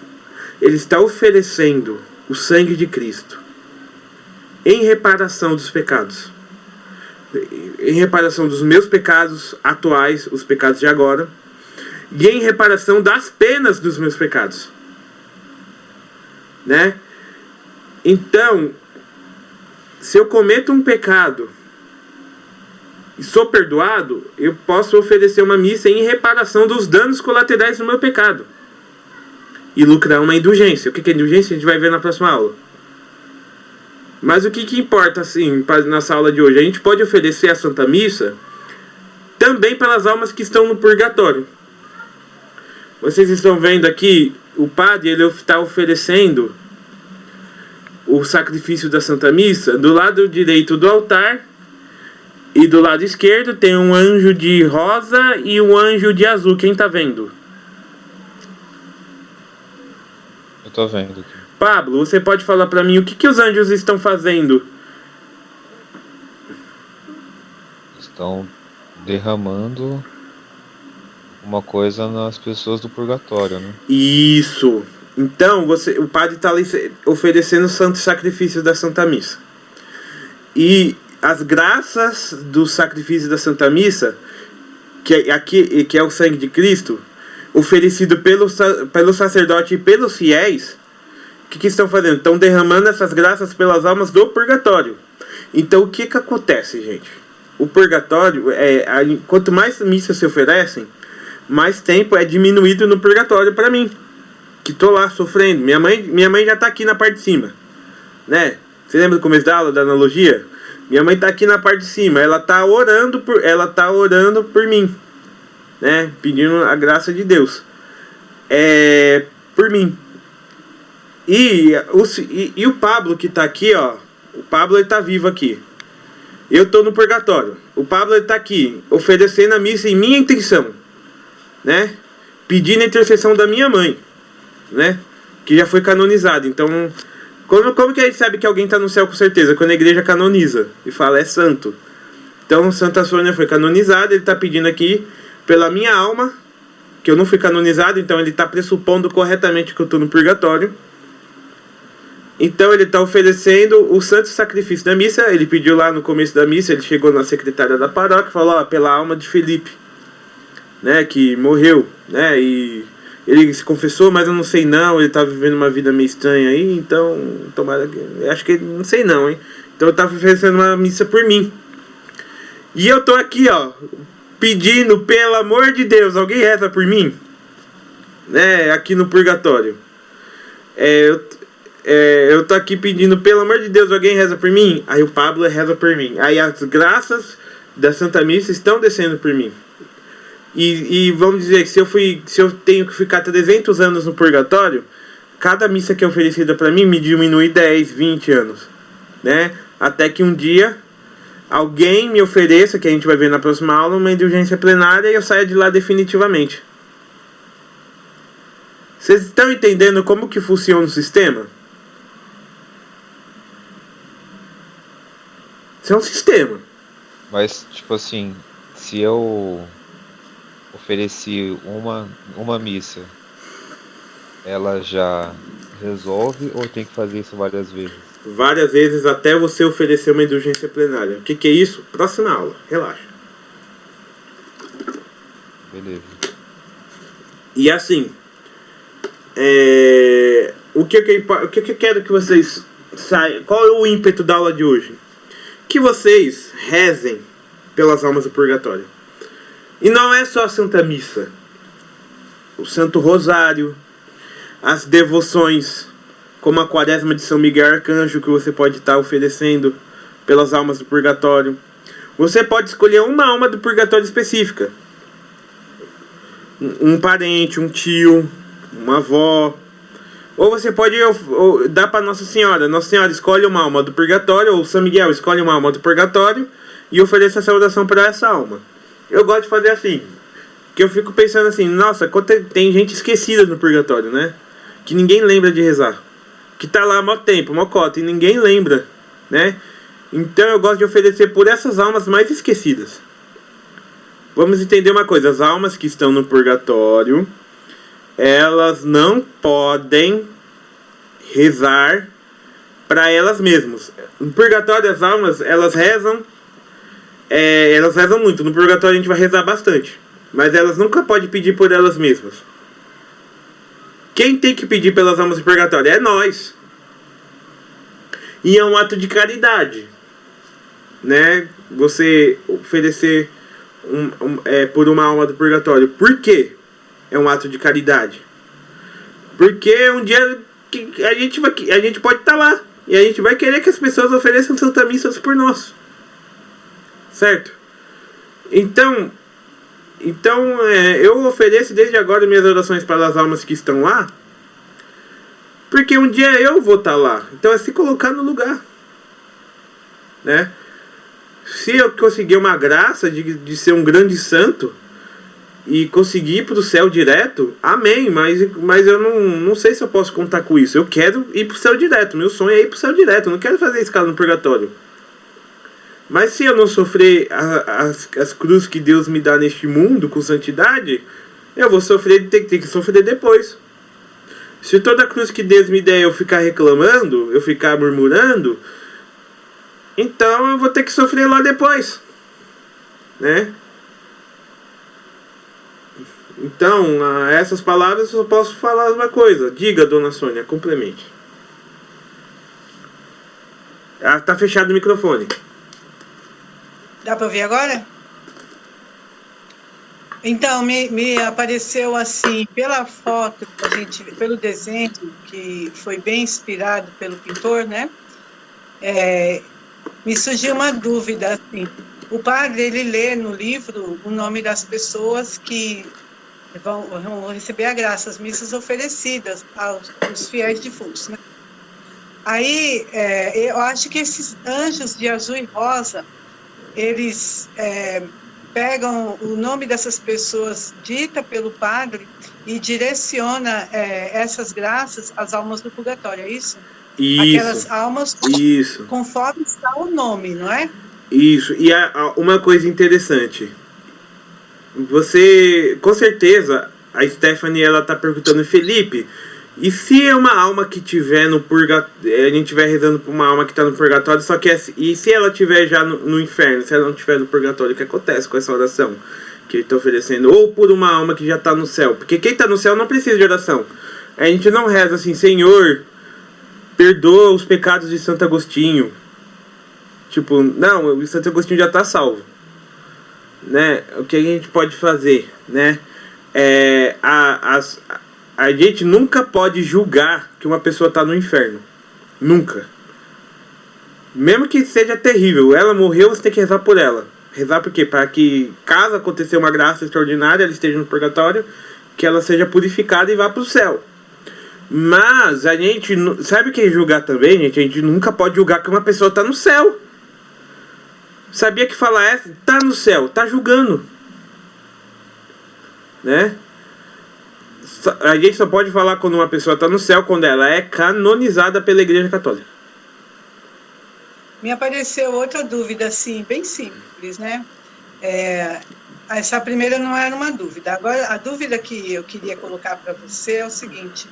ele está oferecendo o sangue de Cristo em reparação dos pecados. Em reparação dos meus pecados atuais, os pecados de agora, e em reparação das penas dos meus pecados. Né? Então, se eu cometo um pecado e sou perdoado, eu posso oferecer uma missa em reparação dos danos colaterais do meu pecado e lucrar uma indulgência. O que é indulgência? A gente vai ver na próxima aula. Mas o que importa, assim, nessa aula de hoje? A gente pode oferecer a Santa Missa também pelas almas que estão no purgatório. Vocês estão vendo aqui, o padre ele está oferecendo o sacrifício da Santa Missa. Do lado direito do altar e do lado esquerdo tem um anjo de rosa e um anjo de azul. Quem está vendo? Eu tô vendo aqui. Pablo, você pode falar para mim o que os anjos estão fazendo? Estão derramando uma coisa nas pessoas do purgatório, né? Isso. Então, o padre está ali oferecendo o santo sacrifício da Santa Missa. E as graças do sacrifício da Santa Missa, que é o sangue de Cristo, oferecido pelo sacerdote e pelos fiéis, o que estão fazendo? Estão derramando essas graças pelas almas do purgatório. Então, o que acontece, gente? O purgatório, quanto mais missas se oferecem, mais tempo é diminuído no purgatório para mim, que tô lá sofrendo. Minha mãe já tá aqui na parte de cima, né? Você lembra do começo da aula, da analogia? Minha mãe tá aqui na parte de cima, ela tá orando por mim, né? Pedindo a graça de Deus por mim. E o Pablo que tá aqui, ó, o Pablo ele tá vivo aqui. Eu tô no purgatório. O Pablo ele tá aqui, oferecendo a missa em minha intenção, né? Pedindo a intercessão da minha mãe, né? Que já foi canonizada. Então, como que a gente sabe que alguém tá no céu com certeza? Quando a igreja canoniza e fala é santo. Então, Santa Sônia foi canonizada, ele tá pedindo aqui pela minha alma, que eu não fui canonizado, então ele tá pressupondo corretamente que eu tô no purgatório. Então ele está oferecendo o santo sacrifício da missa. Ele pediu lá no começo da missa, ele chegou na secretária da paróquia e falou, ó, pela alma de Felipe, né, que morreu, né, e ele se confessou, mas eu não sei não, ele tá vivendo uma vida meio estranha aí, então, tomara que, acho que não sei não, hein. Então eu tava oferecendo uma missa por mim. E eu tô aqui, ó, pedindo, pelo amor de Deus, alguém reza por mim? Né, aqui no purgatório. Eu tô aqui pedindo, pelo amor de Deus, alguém reza por mim? Aí o Pablo reza por mim. Aí as graças da Santa Missa estão descendo por mim. E vamos dizer que se eu tenho que ficar 300 anos no purgatório, cada missa que é oferecida para mim me diminui 10, 20 anos, né? Até que um dia alguém me ofereça, que a gente vai ver na próxima aula, uma indulgência plenária e eu saia de lá definitivamente. Vocês estão entendendo como que funciona o sistema? Isso é um sistema. Mas, tipo assim, se eu ofereci uma missa, ela já resolve ou tem que fazer isso várias vezes? Várias vezes até você oferecer uma indulgência plenária. O que é isso? Próxima aula. Relaxa. Beleza. E assim, o que eu quero que vocês saiam? Qual é o ímpeto da aula de hoje? Que vocês rezem pelas almas do purgatório. E não é só a Santa Missa. O Santo Rosário, as devoções, como a Quaresma de São Miguel Arcanjo, que você pode estar oferecendo pelas almas do purgatório. Você pode escolher uma alma do purgatório específica. Um parente, um tio, uma avó. Ou você pode dar para Nossa Senhora. Nossa Senhora escolhe uma alma do purgatório, ou São Miguel escolhe uma alma do purgatório e oferece essa oração para essa alma. Eu gosto de fazer assim, que eu fico pensando assim, nossa, tem gente esquecida no purgatório, né? Que ninguém lembra de rezar. que tá lá há mó tempo, mó cota, e ninguém lembra, né? Então eu gosto de oferecer por essas almas mais esquecidas. Vamos entender uma coisa, as almas que estão no purgatório, elas não podem rezar para elas mesmas. No purgatório as almas, elas rezam muito. No purgatório a gente vai rezar bastante, mas elas nunca podem pedir por elas mesmas. Quem tem que pedir pelas almas do purgatório é nós. E é um ato de caridade, né? Você oferecer por uma alma do purgatório. Por quê? É um ato de caridade. Porque um dia a gente pode estar lá e a gente vai querer que as pessoas ofereçam Santa Missas por nós, certo? Então eu ofereço desde agora minhas orações para as almas que estão lá, porque um dia eu vou estar lá. Então é se colocar no lugar, né? Se eu conseguir uma graça de ser um grande santo e conseguir ir para o céu direto, amém, mas eu não sei se eu posso contar com isso. Eu quero ir para o céu direto, meu sonho é ir para o céu direto, eu não quero fazer escala no purgatório. Mas se eu não sofrer as cruzes que Deus me dá neste mundo com santidade, eu vou sofrer, ter que sofrer depois. Se toda cruz que Deus me der eu ficar reclamando, eu ficar murmurando, então eu vou ter que sofrer lá depois, né? Então, essas palavras eu só posso falar uma coisa. Diga, dona Sônia, complemente. Tá fechado o microfone. Dá para ouvir agora? Então, me apareceu assim, pela foto, pelo desenho, que foi bem inspirado pelo pintor, né? Me surgiu uma dúvida, assim. O padre, ele lê no livro o nome das pessoas que vão receber a graça, as missas oferecidas aos fiéis defuntos, né? Aí, eu acho que esses anjos de azul e rosa, eles pegam o nome dessas pessoas dita pelo padre e direciona essas graças às almas do purgatório, é isso? Aquelas almas conforme está o nome, não é? Isso. E uma coisa interessante. Você, com certeza, a Stephanie, ela tá perguntando, Felipe, e se é uma alma que tiver no purgatório, a gente estiver rezando por uma alma que está no purgatório, só que e se ela estiver já no inferno, se ela não estiver no purgatório, o que acontece com essa oração que ele está oferecendo? Ou por uma alma que já está no céu? Porque quem está no céu não precisa de oração. A gente não reza assim, Senhor, perdoa os pecados de Santo Agostinho. Tipo, não, o Santo Agostinho já está salvo, né? O que a gente pode fazer, né? A gente nunca pode julgar que uma pessoa está no inferno. Nunca. Mesmo que seja terrível, ela morreu, você tem que rezar por ela. Rezar por quê? Para que, caso aconteça uma graça extraordinária, ela esteja no purgatório, que ela seja purificada e vá para o céu. Mas a gente, sabe o que é julgar também, gente? A gente nunca pode julgar que uma pessoa está no céu. Sabia que falar tá no céu, tá julgando, né? A gente só pode falar quando uma pessoa está no céu quando ela é canonizada pela Igreja Católica. Me apareceu outra dúvida, assim, bem simples, né? Essa primeira não era uma dúvida. Agora, a dúvida que eu queria colocar para você é o seguinte.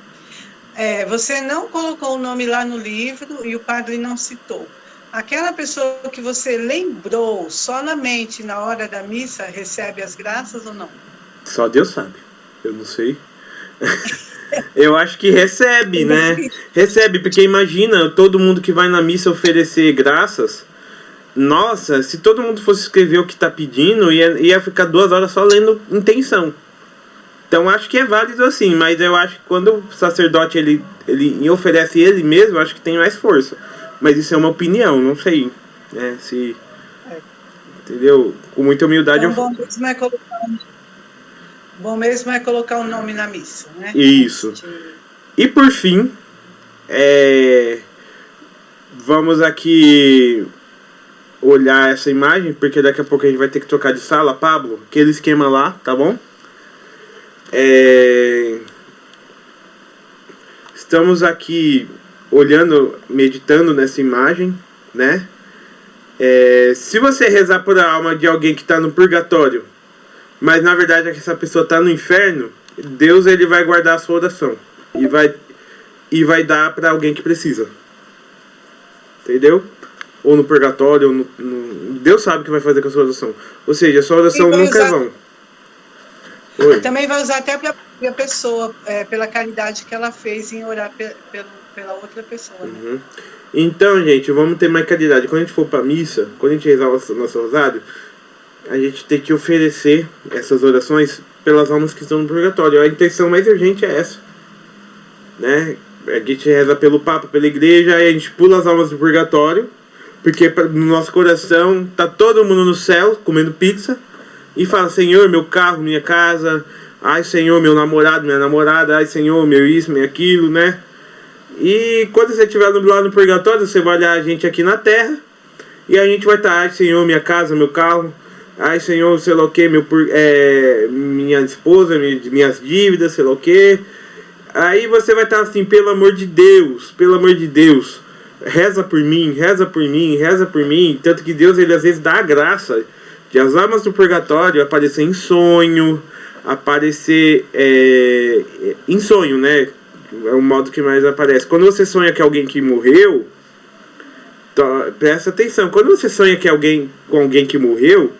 Você não colocou o nome lá no livro e o padre não citou. Aquela pessoa que você lembrou só na mente na hora da missa recebe as graças ou não? Só Deus sabe. Eu não sei. Eu acho que recebe, né? Recebe, porque imagina todo mundo que vai na missa oferecer graças. Nossa, se todo mundo fosse escrever o que está pedindo, ia ficar 2 horas só lendo intenção. Então acho que é válido assim, mas eu acho que quando o sacerdote ele oferece ele mesmo, eu acho que tem mais força. Mas isso é uma opinião, não sei, né? Se, entendeu? Com muita humildade então, bom mesmo é colocar o nome na missa, né? Isso. E por fim, vamos aqui olhar essa imagem, porque daqui a pouco a gente vai ter que trocar de sala, Pablo, aquele esquema lá, tá bom? Estamos aqui olhando, meditando nessa imagem, né? Se você rezar por a alma de alguém que está no purgatório, mas na verdade essa pessoa está no inferno, Deus ele vai guardar a sua oração e vai dar para alguém que precisa. Entendeu? Ou no purgatório, ou Deus sabe o que vai fazer com a sua oração. Ou seja, a sua oração nunca é vão. Também vai usar até para a pessoa, pela caridade que ela fez em orar pela outra pessoa. Né? Uhum. Então, gente, vamos ter mais caridade. Quando a gente for para missa, quando a gente rezar o nosso rosário, a gente tem que oferecer essas orações pelas almas que estão no purgatório. A intenção mais urgente é essa, né? A gente reza pelo Papa, pela igreja, aí a gente pula as almas do purgatório, porque no nosso coração tá todo mundo no céu comendo pizza e fala: Senhor, meu carro, minha casa, ai Senhor, meu namorado, minha namorada, ai Senhor, meu isso, meu aquilo, né? E quando você estiver lá no purgatório, você vai olhar a gente aqui na terra e a gente vai estar: ai Senhor, minha casa, meu carro, ai Senhor, sei lá o que, minha esposa, minhas dívidas, sei lá o que. Aí você vai estar assim: pelo amor de Deus, reza por mim, reza por mim, reza por mim. Tanto que Deus, ele às vezes dá a graça de as almas do purgatório aparecer em sonho, em sonho, né? É o modo que mais aparece. Quando você sonha que alguém que morreu, presta atenção, quando você sonha que com alguém que morreu,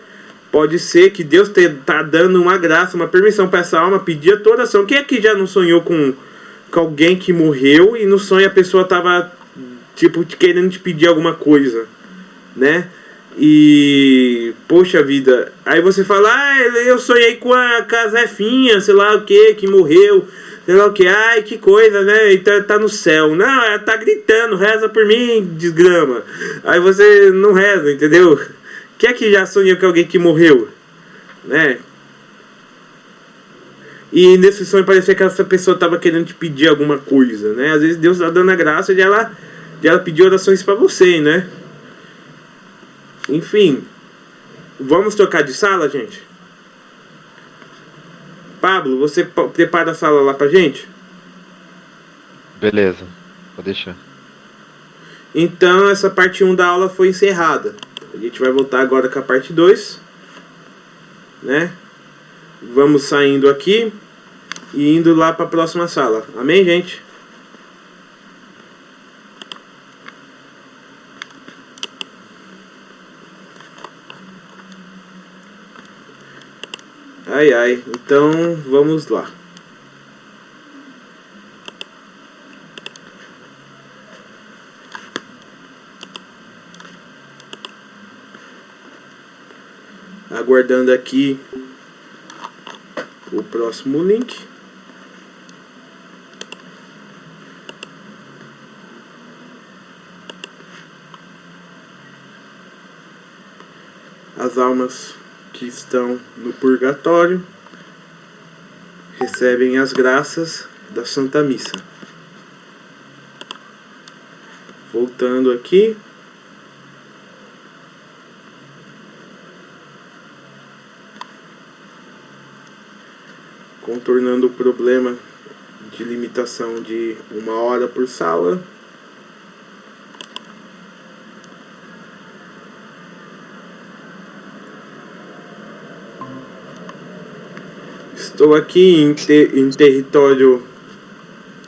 pode ser que Deus tá dando uma graça, uma permissão para essa alma pedir a tua oração. Quem é que já não sonhou com alguém que morreu e no sonho a pessoa tava tipo querendo te pedir alguma coisa, né? E poxa vida, aí você fala: eu sonhei com a Zefinha, sei lá o que morreu, sei lá o que, ai que coisa, né? E tá no céu. Não, ela tá gritando: reza por mim, desgrama. Aí você não reza, entendeu? Quem é que já sonhou com alguém que morreu, né? E nesse sonho parecia que essa pessoa estava querendo te pedir alguma coisa, né? Às vezes Deus está dando a graça de ela pedir orações para você, né? Enfim, vamos trocar de sala, gente? Pablo, você prepara a sala lá pra gente? Beleza, vou deixar. Então essa parte 1 da aula foi encerrada. A gente vai voltar agora com a parte 2, né? Vamos saindo aqui e indo lá para a próxima sala. Amém, gente? Ai, ai. Então, vamos lá. Aguardando aqui o próximo link. As almas que estão no purgatório recebem as graças da Santa Missa. Voltando aqui. Contornando o problema de limitação de 1 hora por sala. Estou aqui em território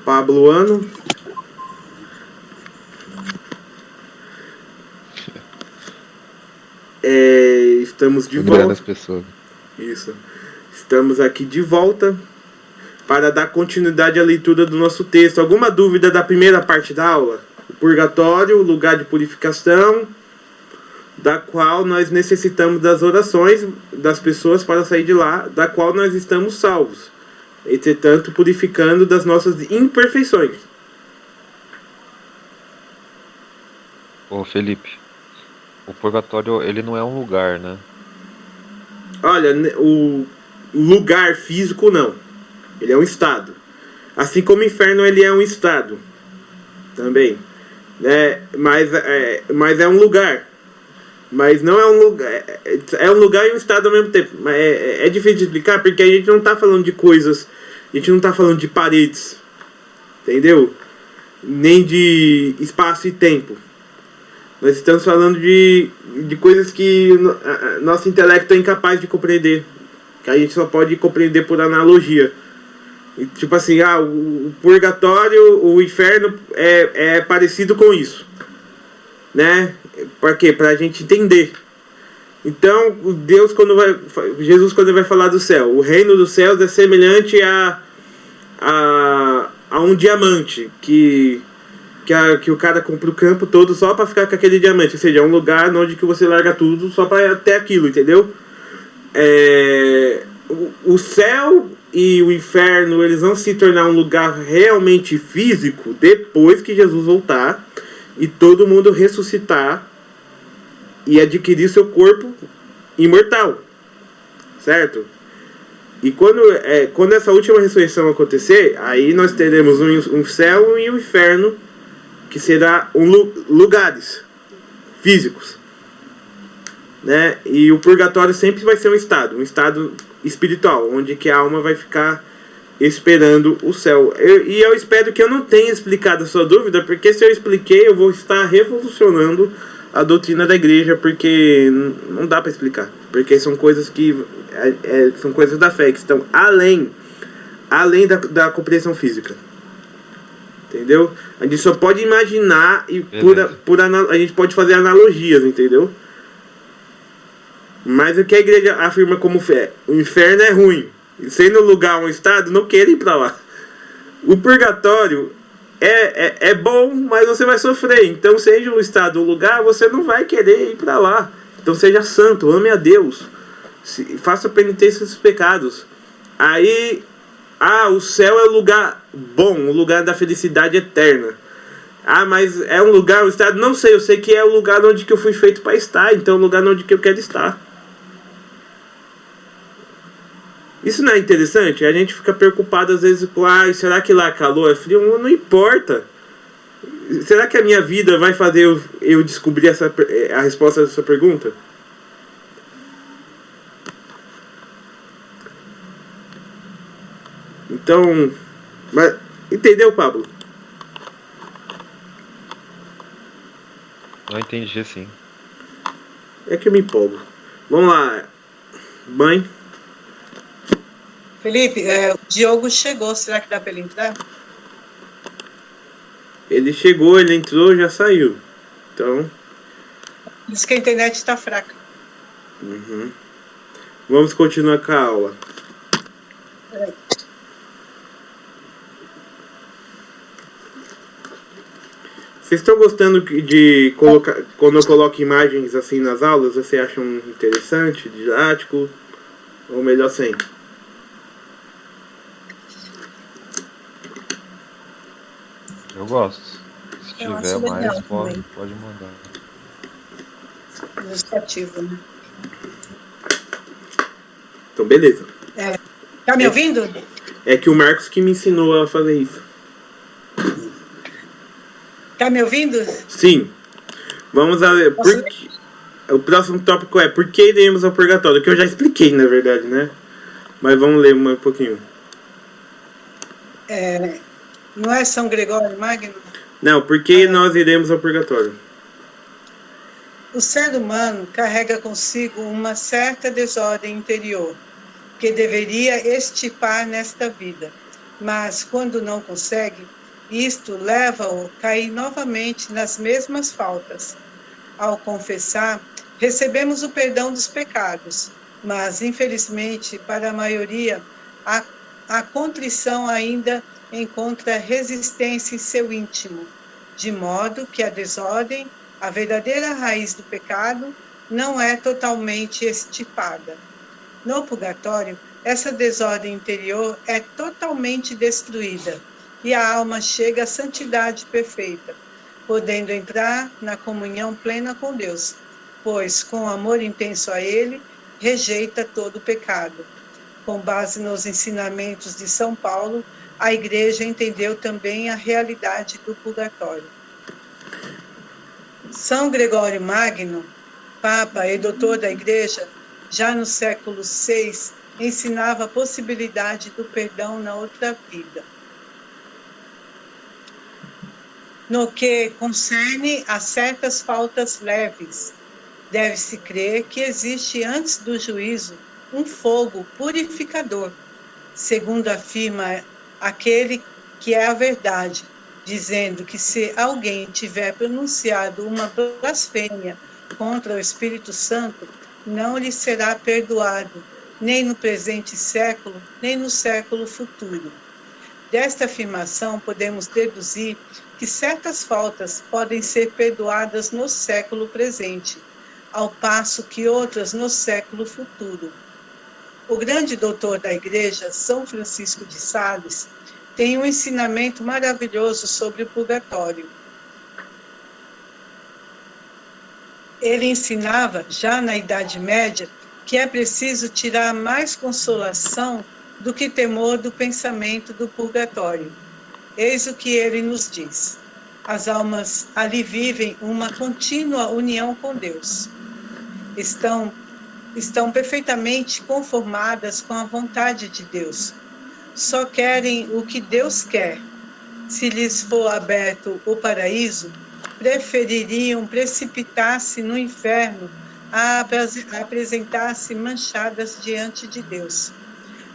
pabloano. Estamos de volta. As pessoas. Isso. Estamos aqui de volta para dar continuidade à leitura do nosso texto. Alguma dúvida da primeira parte da aula? O purgatório, o lugar de purificação, da qual nós necessitamos das orações das pessoas para sair de lá, da qual nós estamos salvos, entretanto purificando das nossas imperfeições. Ô Felipe, o purgatório ele não é um lugar, né? Olha, o lugar físico não. Ele é um estado. Assim como o inferno ele é um estado também, né? Mas é um lugar. Mas não é um lugar. É um lugar e um estado ao mesmo tempo. Mas é difícil de explicar porque a gente não está falando de coisas. A gente não está falando de paredes. Entendeu? nem de espaço e tempo. Nós estamos falando de coisas que nosso intelecto é incapaz de compreender, que a gente só pode compreender por analogia. E, tipo assim, o purgatório, o inferno é parecido com isso, né? Para quê? Para a gente entender. Então, Jesus, quando vai falar do céu, o reino dos céus é semelhante a um diamante que o cara compra o campo todo só para ficar com aquele diamante. Ou seja, é um lugar onde que você larga tudo só para ter aquilo, entendeu? O céu e o inferno, eles vão se tornar um lugar realmente físico depois que Jesus voltar e todo mundo ressuscitar e adquirir seu corpo imortal, certo? E quando essa última ressurreição acontecer, aí nós teremos um céu e um inferno, que será lugares físicos, né? E o purgatório sempre vai ser um estado espiritual, onde que a alma vai ficar esperando o céu. Eu espero que eu não tenha explicado a sua dúvida, porque se eu expliquei, eu vou estar revolucionando a doutrina da igreja, porque não dá para explicar, porque são coisas que são coisas da fé que estão além da compreensão física, entendeu? A gente só pode imaginar e a gente pode fazer analogias, entendeu? Mas o que a igreja afirma como fé? O inferno é ruim, e sendo lugar um estado, não queira ir para lá. O purgatório é bom, mas você vai sofrer. Então, seja um estado ou lugar, você não vai querer ir para lá. Então, seja santo, ame a Deus, faça penitência dos pecados. Aí, o céu é o lugar bom, o lugar da felicidade eterna. Mas é um lugar, um estado, não sei, eu sei que é o lugar onde que eu fui feito para estar, então é o lugar onde que eu quero estar. Isso não é interessante? A gente fica preocupado às vezes com, será que lá é calor, é frio? Não importa. Será que a minha vida vai fazer eu descobrir a resposta dessa pergunta? Então, entendeu, Pablo? Não entendi assim. É que eu me empolgo. Vamos lá. Mãe? Felipe, o Diogo chegou, será que dá para ele entrar? Ele chegou, ele entrou, já saiu. Então... Diz que a internet está fraca. Vamos continuar com a aula. Vocês estão gostando de colocar, quando eu coloco imagens assim nas aulas, vocês acham interessante, didático, ou melhor sem? Eu gosto. Se Eu tiver acho mais, legal pode também. mandar. Ilustrativo, né? Então, beleza. Tá me ouvindo? É que o Marcos que me ensinou a fazer isso. Tá me ouvindo? Sim. Vamos a ver. O próximo tópico é por que iremos ao purgatório? Que eu já expliquei, na verdade, né? Mas vamos ler um pouquinho. Não é São Gregório Magno? Não, por que nós iremos ao purgatório? O ser humano carrega consigo uma certa desordem interior, que deveria extirpar nesta vida. Mas, quando não consegue, isto leva-o a cair novamente nas mesmas faltas. Ao confessar, recebemos o perdão dos pecados, mas, infelizmente, para a maioria, a contrição ainda encontra resistência em seu íntimo, de modo que a desordem, a verdadeira raiz do pecado, não é totalmente extirpada. No purgatório, essa desordem interior é totalmente destruída e a alma chega à santidade perfeita, podendo entrar na comunhão plena com Deus, pois, com amor intenso a Ele, rejeita todo o pecado. Com base nos ensinamentos de São Paulo, a Igreja entendeu também a realidade do purgatório. São Gregório Magno, Papa e doutor da Igreja, já no século VI, ensinava a possibilidade do perdão na outra vida. No que concerne a certas faltas leves, deve-se crer que existe antes do juízo um fogo purificador, segundo afirma aquele que é a verdade, dizendo que se alguém tiver pronunciado uma blasfêmia contra o Espírito Santo, não lhe será perdoado, nem no presente século, nem no século futuro. Desta afirmação, podemos deduzir que certas faltas podem ser perdoadas no século presente, ao passo que outras no século futuro. O grande doutor da Igreja, São Francisco de Sales, tem um ensinamento maravilhoso sobre o purgatório. Ele ensinava, já na Idade Média, que é preciso tirar mais consolação do que temor do pensamento do purgatório. Eis o que ele nos diz: as almas ali vivem uma contínua união com Deus. Estão perfeitamente conformadas com a vontade de Deus. Só querem o que Deus quer. Se lhes for aberto o paraíso, prefeririam precipitar-se no inferno a apresentar-se manchadas diante de Deus.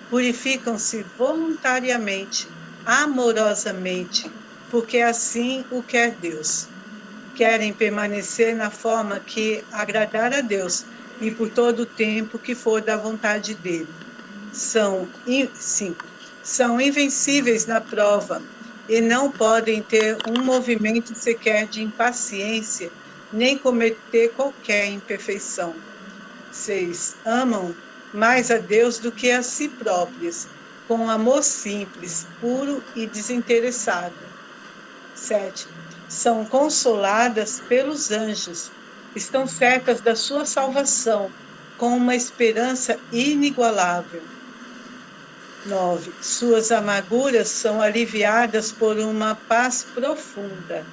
Purificam-se voluntariamente, amorosamente, porque assim o quer Deus. Querem permanecer na forma que agradar a Deus e por todo o tempo que for da vontade dele. São invencíveis na prova e não podem ter um movimento sequer de impaciência, nem cometer qualquer imperfeição. 6. Amam mais a Deus do que a si próprias, com amor simples, puro e desinteressado. 7. São consoladas pelos anjos, estão certas da sua salvação, com uma esperança inigualável. 9. Suas amarguras são aliviadas por uma paz profunda.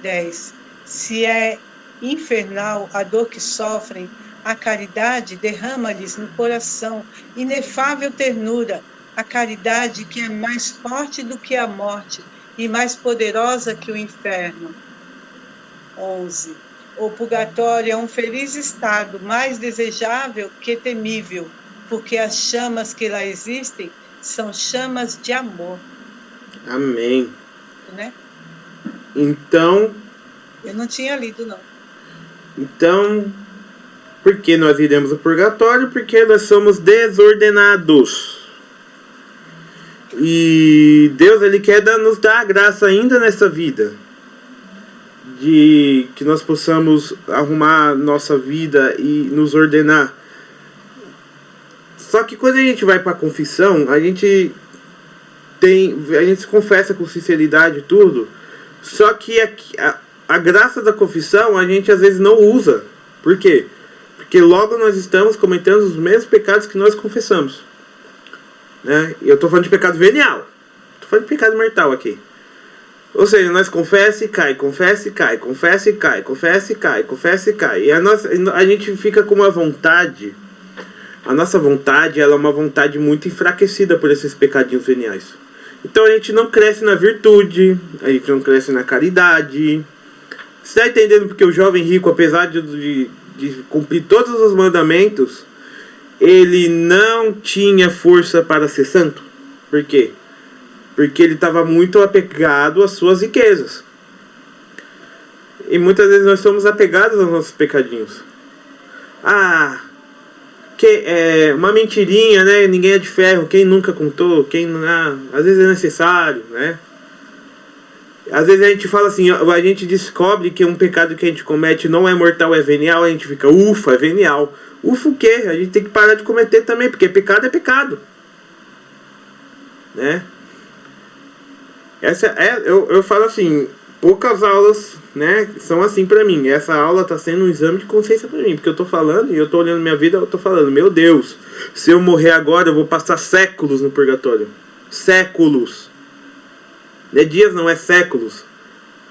10. Se é infernal a dor que sofrem, a caridade derrama-lhes no coração inefável ternura, a caridade que é mais forte do que a morte e mais poderosa que o inferno. 11. O purgatório é um feliz estado, mais desejável que temível, porque as chamas que lá existem são chamas de amor. Amém. Né? Então, eu não tinha lido, não. Então, por que nós iremos ao purgatório? Porque nós somos desordenados. E Deus, Ele quer nos dar a graça ainda nessa vida, de que nós possamos arrumar nossa vida e nos ordenar. Só que quando a gente vai para a confissão, a gente se confessa com sinceridade e tudo. Só que a graça da confissão a gente às vezes não usa. Por quê? Porque logo nós estamos cometendo os mesmos pecados que nós confessamos. Né? E eu estou falando de pecado venial. Estou falando de pecado mortal aqui. Ou seja, nós confessa e cai, confessa e cai, confessa e cai, confessa e cai, confessa e cai. E a gente fica com uma vontade. A nossa vontade, ela é uma vontade muito enfraquecida por esses pecadinhos veniais. Então a gente não cresce na virtude, a gente não cresce na caridade. Você está entendendo porque o jovem rico, apesar de cumprir todos os mandamentos, ele não tinha força para ser santo? Por quê? Porque ele estava muito apegado às suas riquezas. E muitas vezes nós somos apegados aos nossos pecadinhos. Uma mentirinha, né? Ninguém é de ferro. Quem nunca contou? Às vezes é necessário, né? Às vezes a gente fala assim, a gente descobre que um pecado que a gente comete não é mortal, é venial. A gente fica, ufa, é venial. Ufa o quê? A gente tem que parar de cometer também, porque pecado é pecado, né? Eu falo assim, poucas aulas, né, são assim pra mim. Essa aula tá sendo um exame de consciência pra mim, porque eu tô falando e eu tô olhando minha vida, eu tô falando, meu Deus, se eu morrer agora eu vou passar séculos no purgatório. Séculos. Não é dias, não, é séculos.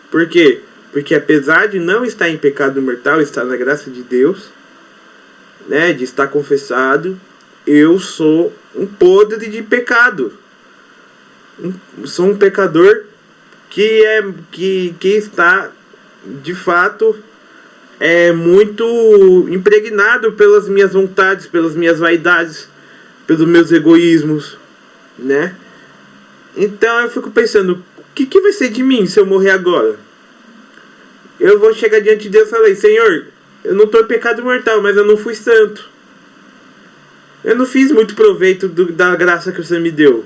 Por quê? Porque apesar de não estar em pecado mortal, estar na graça de Deus, né, de estar confessado, eu sou um podre de pecado. Sou um pecador que está, de fato, muito impregnado pelas minhas vontades, pelas minhas vaidades, pelos meus egoísmos, né? Então eu fico pensando, o que vai ser de mim se eu morrer agora? Eu vou chegar diante de Deus e falar: Senhor, eu não estou em pecado mortal, mas eu não fui santo. Eu não fiz muito proveito da graça que você me deu.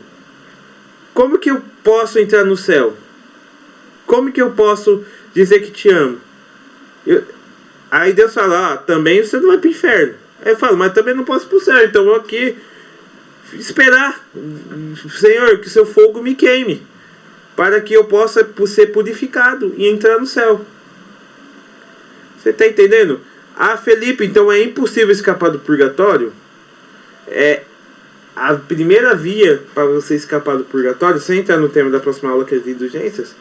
Como que eu posso entrar no céu? Como que eu posso dizer que te amo? Aí Deus fala: também você não vai para o inferno. Aí eu falo: mas também não posso ir para o céu, então eu vou aqui esperar, Senhor, que seu fogo me queime, para que eu possa ser purificado e entrar no céu. Você está entendendo? Felipe, então é impossível escapar do purgatório? A primeira via para você escapar do purgatório, sem entrar no tema da próxima aula, que é as indulgências,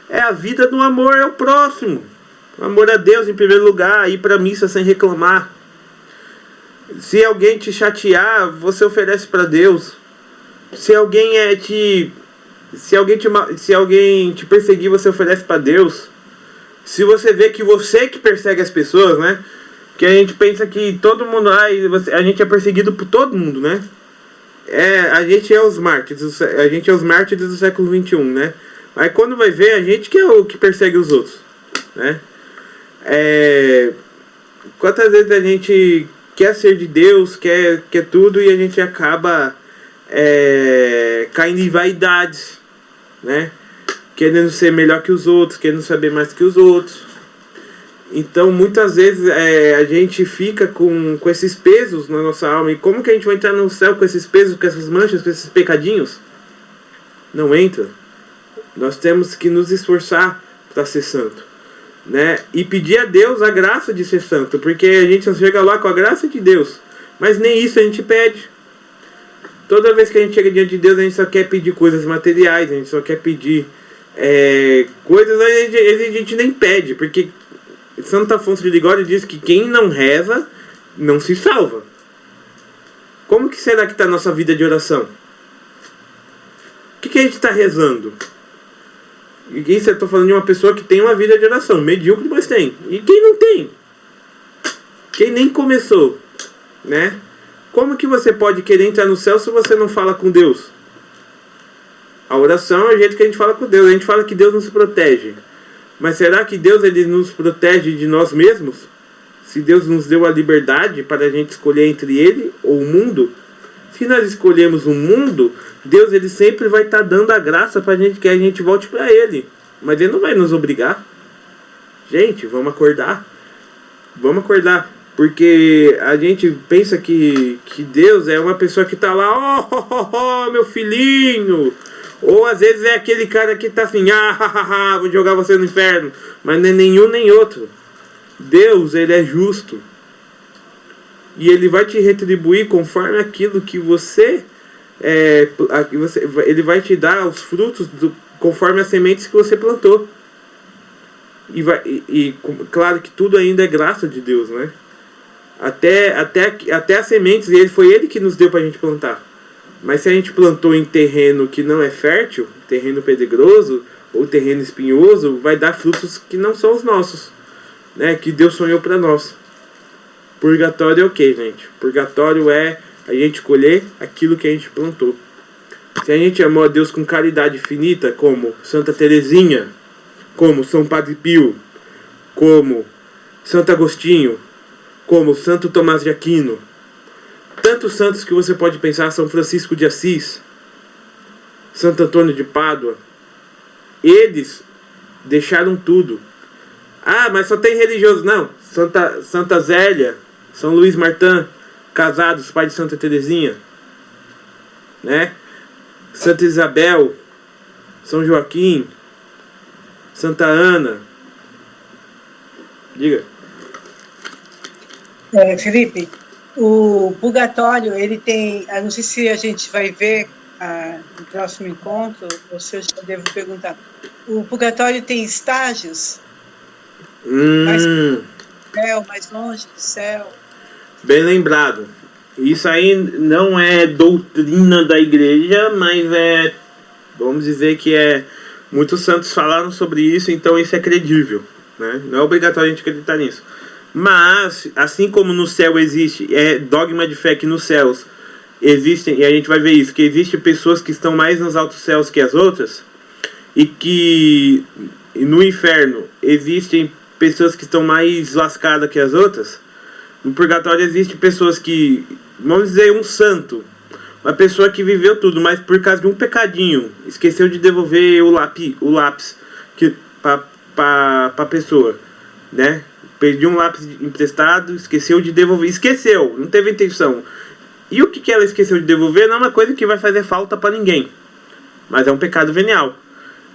é a vida do amor ao próximo. O amor a Deus em primeiro lugar, ir para a missa sem reclamar. Se alguém te chatear, você oferece para Deus. Se alguém te perseguir, você oferece para Deus. Se você vê que você que persegue as pessoas, né? Que a gente pensa que todo mundo, a gente é perseguido por todo mundo, né? A gente é os mártires do século XXI, né? Mas quando vai ver, a gente que é o que persegue os outros, né? Quantas vezes a gente quer ser de Deus, quer tudo, e a gente acaba caindo em vaidades, né? Querendo ser melhor que os outros, querendo saber mais que os outros. Então muitas vezes a gente fica com esses pesos na nossa alma. E como que a gente vai entrar no céu com esses pesos, com essas manchas, com esses pecadinhos? Não entra. Nós temos que nos esforçar para ser santo, né? E pedir a Deus a graça de ser santo, porque a gente só chega lá com a graça de Deus, mas nem isso a gente pede. Toda vez que a gente chega diante de Deus, a gente só quer pedir coisas materiais, a gente só quer pedir coisas, a gente nem pede, porque Santo Afonso de Ligório diz que quem não reza não se salva. Como que será que está a nossa vida de oração? O que a gente está rezando? E isso eu estou falando de uma pessoa que tem uma vida de oração, medíocre, mas tem. E quem não tem? Quem nem começou, né? Como que você pode querer entrar no céu se você não fala com Deus? A oração é o jeito que a gente fala com Deus. A gente fala que Deus nos protege. Mas será que Deus ele nos protege de nós mesmos? Se Deus nos deu a liberdade para a gente escolher entre Ele ou o mundo? Se nós escolhemos o mundo, Deus ele sempre vai estar dando a graça para que a gente volte para Ele. Mas Ele não vai nos obrigar. Gente, vamos acordar. Vamos acordar. Porque a gente pensa que Deus é uma pessoa que está lá, meu filhinho. Ou às vezes é aquele cara que está assim, vou jogar você no inferno. Mas não é nenhum nem outro. Deus, ele é justo. E ele vai te retribuir conforme aquilo que você... ele vai te dar os frutos conforme as sementes que você plantou. E claro que tudo ainda é graça de Deus, né? Até as sementes, foi ele que nos deu para a gente plantar. Mas se a gente plantou em terreno que não é fértil, terreno pedregoso ou terreno espinhoso, vai dar frutos que não são os nossos, né? Que Deus sonhou para nós. Purgatório é o que, gente? Purgatório é a gente colher aquilo que a gente plantou. Se a gente amou a Deus com caridade infinita, como Santa Teresinha, como São Padre Pio, como Santo Agostinho, como Santo Tomás de Aquino, tantos santos que você pode pensar, São Francisco de Assis, Santo Antônio de Pádua, eles deixaram tudo. Mas só tem religioso. Não, Santa Zélia, São Luís Martin, casados, pai de Santa Teresinha, né? Santa Isabel, São Joaquim, Santa Ana. Diga. Felipe, o purgatório, ele tem... não sei se a gente vai ver no próximo encontro, ou se eu já devo perguntar. O purgatório tem estágios? Mais do céu, mais longe do céu? Bem lembrado. Isso aí não é doutrina da igreja, mas vamos dizer que é Muitos santos falaram sobre isso, então isso é credível, né? Não é obrigatório a gente acreditar nisso. Mas, assim como no céu existe, é dogma de fé que nos céus existem, e a gente vai ver isso, que existem pessoas que estão mais nos altos céus que as outras, e que no inferno existem pessoas que estão mais lascadas que as outras. No purgatório existem pessoas que, vamos dizer, um santo, uma pessoa que viveu tudo, mas por causa de um pecadinho, esqueceu de devolver o lápis para a pessoa, né? Pediu um lápis emprestado, esqueceu de devolver. Esqueceu, não teve intenção. E o que ela esqueceu de devolver não é uma coisa que vai fazer falta para ninguém, mas é um pecado venial.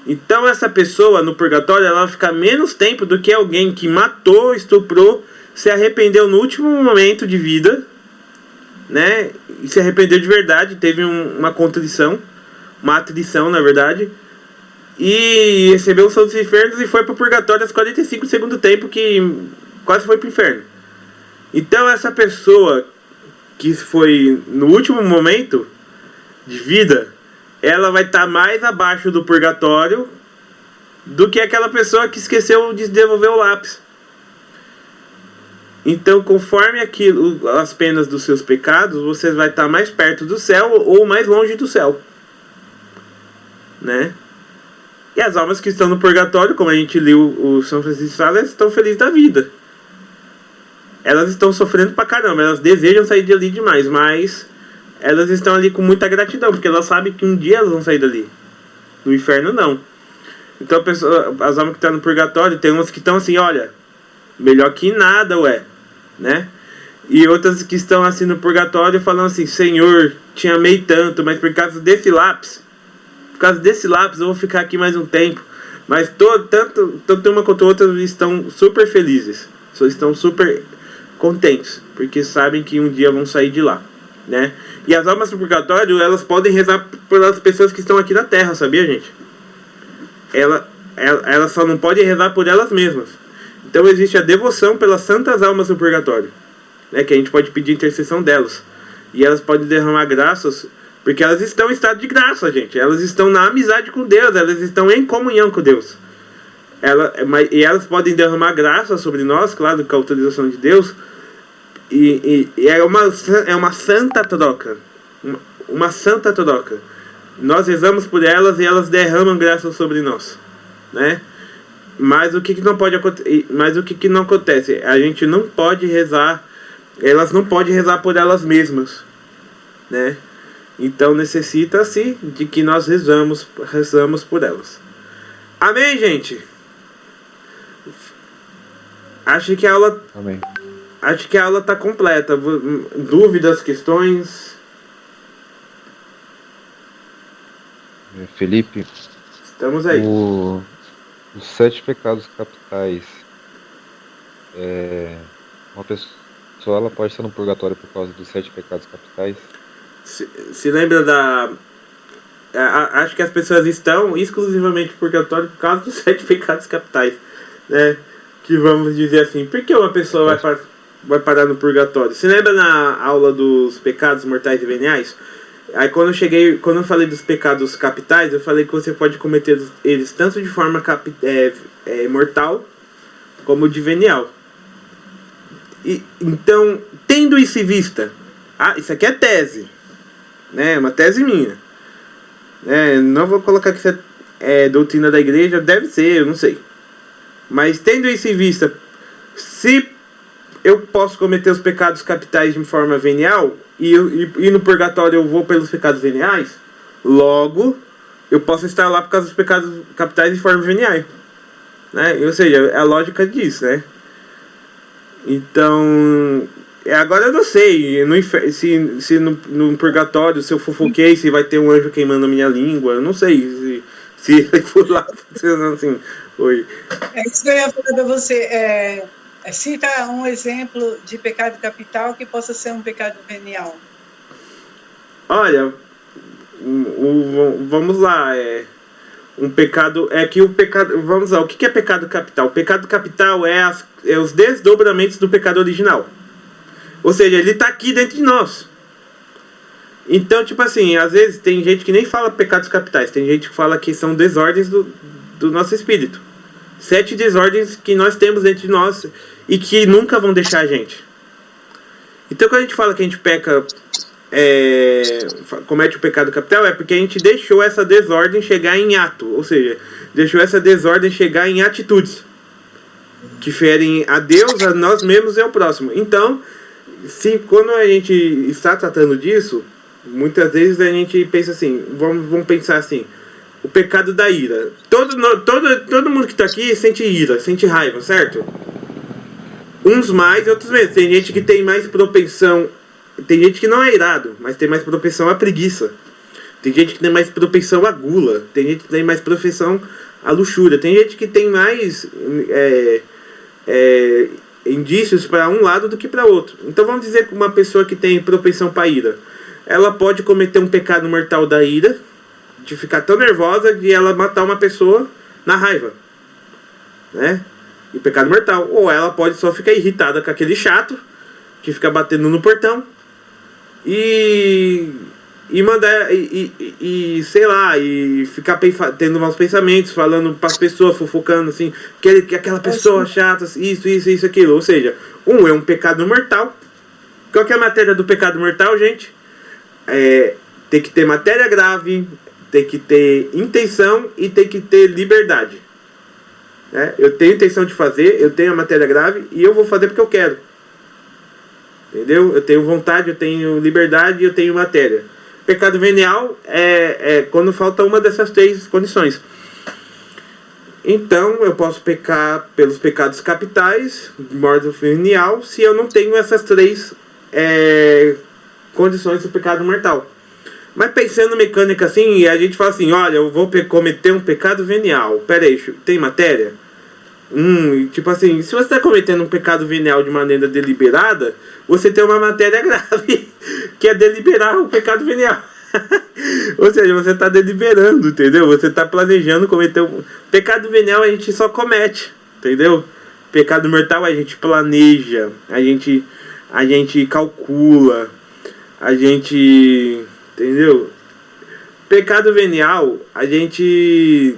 Então essa pessoa no purgatório ela vai ficar menos tempo do que alguém que matou, estuprou, se arrependeu no último momento de vida, né? E se arrependeu de verdade, teve uma contrição, uma atrição na verdade, e recebeu os santos infernos e foi para o purgatório aos 45 do segundo tempo, que quase foi para o inferno. Então essa pessoa que foi no último momento de vida, ela vai estar mais abaixo do purgatório do que aquela pessoa que esqueceu de devolver o lápis. Então, conforme as penas dos seus pecados, você vai estar mais perto do céu ou mais longe do céu, né? E as almas que estão no purgatório, como a gente leu o São Francisco de Sales, estão felizes da vida. Elas estão sofrendo pra caramba, elas desejam sair dali demais, mas elas estão ali com muita gratidão, porque elas sabem que um dia elas vão sair dali. No inferno não. Então as almas que estão no purgatório, tem umas que estão assim, olha, melhor que nada, ué, né? E outras que estão assim no purgatório falando assim, Senhor, te amei tanto, mas por causa desse lápis eu vou ficar aqui mais um tempo. Mas tanto uma quanto outra estão super felizes, estão super contentes, porque sabem que um dia vão sair de lá, né? E as almas do purgatório, elas podem rezar pelas pessoas que estão aqui na Terra, sabia, gente? Elas só não podem rezar por elas mesmas. Então existe a devoção pelas santas almas do purgatório, né? Que a gente pode pedir intercessão delas. E elas podem derramar graças, porque elas estão em estado de graça, gente. Elas estão na amizade com Deus, elas estão em comunhão com Deus. E elas podem derramar graça sobre nós, claro, com a autorização de Deus. E é uma santa troca. Uma santa troca. Nós rezamos por elas e elas derramam graça sobre nós, né? Mas o que não pode acontecer? Mas o que não acontece? A gente não pode rezar. Elas não podem rezar por elas mesmas, né? Então necessita-se de que nós rezamos por elas. Amém, gente? Acho que a aula Amém. Acho que a aula está completa. Dúvidas, questões? Felipe, Estamos aí. os 7 pecados capitais, uma pessoa ela pode estar no purgatório por causa dos 7 pecados capitais? Se lembra acho que as pessoas estão exclusivamente no purgatório por causa dos 7 pecados capitais, né? Que vamos dizer assim, por que uma pessoa vai parar no purgatório? Se lembra na aula dos pecados mortais e veniais? Aí quando eu falei dos pecados capitais, eu falei que você pode cometer eles tanto de forma mortal como de venial. Então, tendo isso em vista, isso aqui é tese, né? Uma tese minha. Não vou colocar que isso é doutrina da igreja, deve ser, eu não sei. Mas tendo isso em vista, se eu posso cometer os pecados capitais de forma venial e no purgatório eu vou pelos pecados veniais, logo eu posso estar lá por causa dos pecados capitais de forma venial, né? Ou seja, é a lógica disso, né? Então, agora eu não sei se no purgatório, se eu fofoquei, se vai ter um anjo queimando a minha língua, eu não sei se ele for lá funcionando assim. Oi. É isso que eu ia falar para você. Cita um exemplo de pecado capital que possa ser um pecado venial. Olha, vamos lá. Um pecado. Vamos lá, o que é pecado capital? O pecado capital é os desdobramentos do pecado original. Ou seja, ele está aqui dentro de nós. Então, tipo assim, às vezes tem gente que nem fala pecados capitais, tem gente que fala que são desordens do nosso espírito. 7 desordens que nós temos dentro de nós e que nunca vão deixar a gente. Então quando a gente fala que a gente peca, comete o pecado capital, é porque a gente deixou essa desordem chegar em ato, ou seja, deixou essa desordem chegar em atitudes que ferem a Deus, a nós mesmos e ao próximo. Então, se quando a gente está tratando disso, muitas vezes a gente pensa assim, vamos pensar assim, o pecado da ira. Todo mundo que está aqui sente ira, sente raiva, certo? Uns mais e outros menos. Tem gente que tem mais propensão, tem gente que não é irado, mas tem mais propensão à preguiça. Tem gente que tem mais propensão à gula, tem gente que tem mais propensão à luxúria, tem gente que tem mais indícios para um lado do que para outro. Então vamos dizer que uma pessoa que tem propensão para ira, ela pode cometer um pecado mortal da ira, de ficar tão nervosa de ela matar uma pessoa na raiva, né? E pecado mortal. Ou ela pode só ficar irritada com aquele chato que fica batendo no portão e mandar sei lá, e ficar tendo maus pensamentos, falando para as pessoas, fofocando assim, que aquela pessoa chata, isso, aquilo. Ou seja, é um pecado mortal. Qual que é a matéria do pecado mortal, gente? Tem que ter matéria grave, tem que ter intenção e tem que ter liberdade. Eu tenho intenção de fazer, eu tenho a matéria grave e eu vou fazer porque eu quero. Entendeu? Eu tenho vontade, eu tenho liberdade e eu tenho matéria. Pecado venial é quando falta uma dessas 3 condições. Então eu posso pecar pelos pecados capitais, morte venial, se eu não tenho essas 3 condições do pecado mortal. Mas pensando mecânica assim, a gente fala assim, olha, eu vou cometer um pecado venial. Pera aí, tem matéria? Tipo assim, se você está cometendo um pecado venial de maneira deliberada, você tem uma matéria grave, que é deliberar o pecado venial. Ou seja, você está deliberando, entendeu? Você está planejando cometer um pecado venial, a gente só comete, entendeu? Pecado mortal a gente planeja, a gente calcula, a gente... Entendeu? Pecado venial, a gente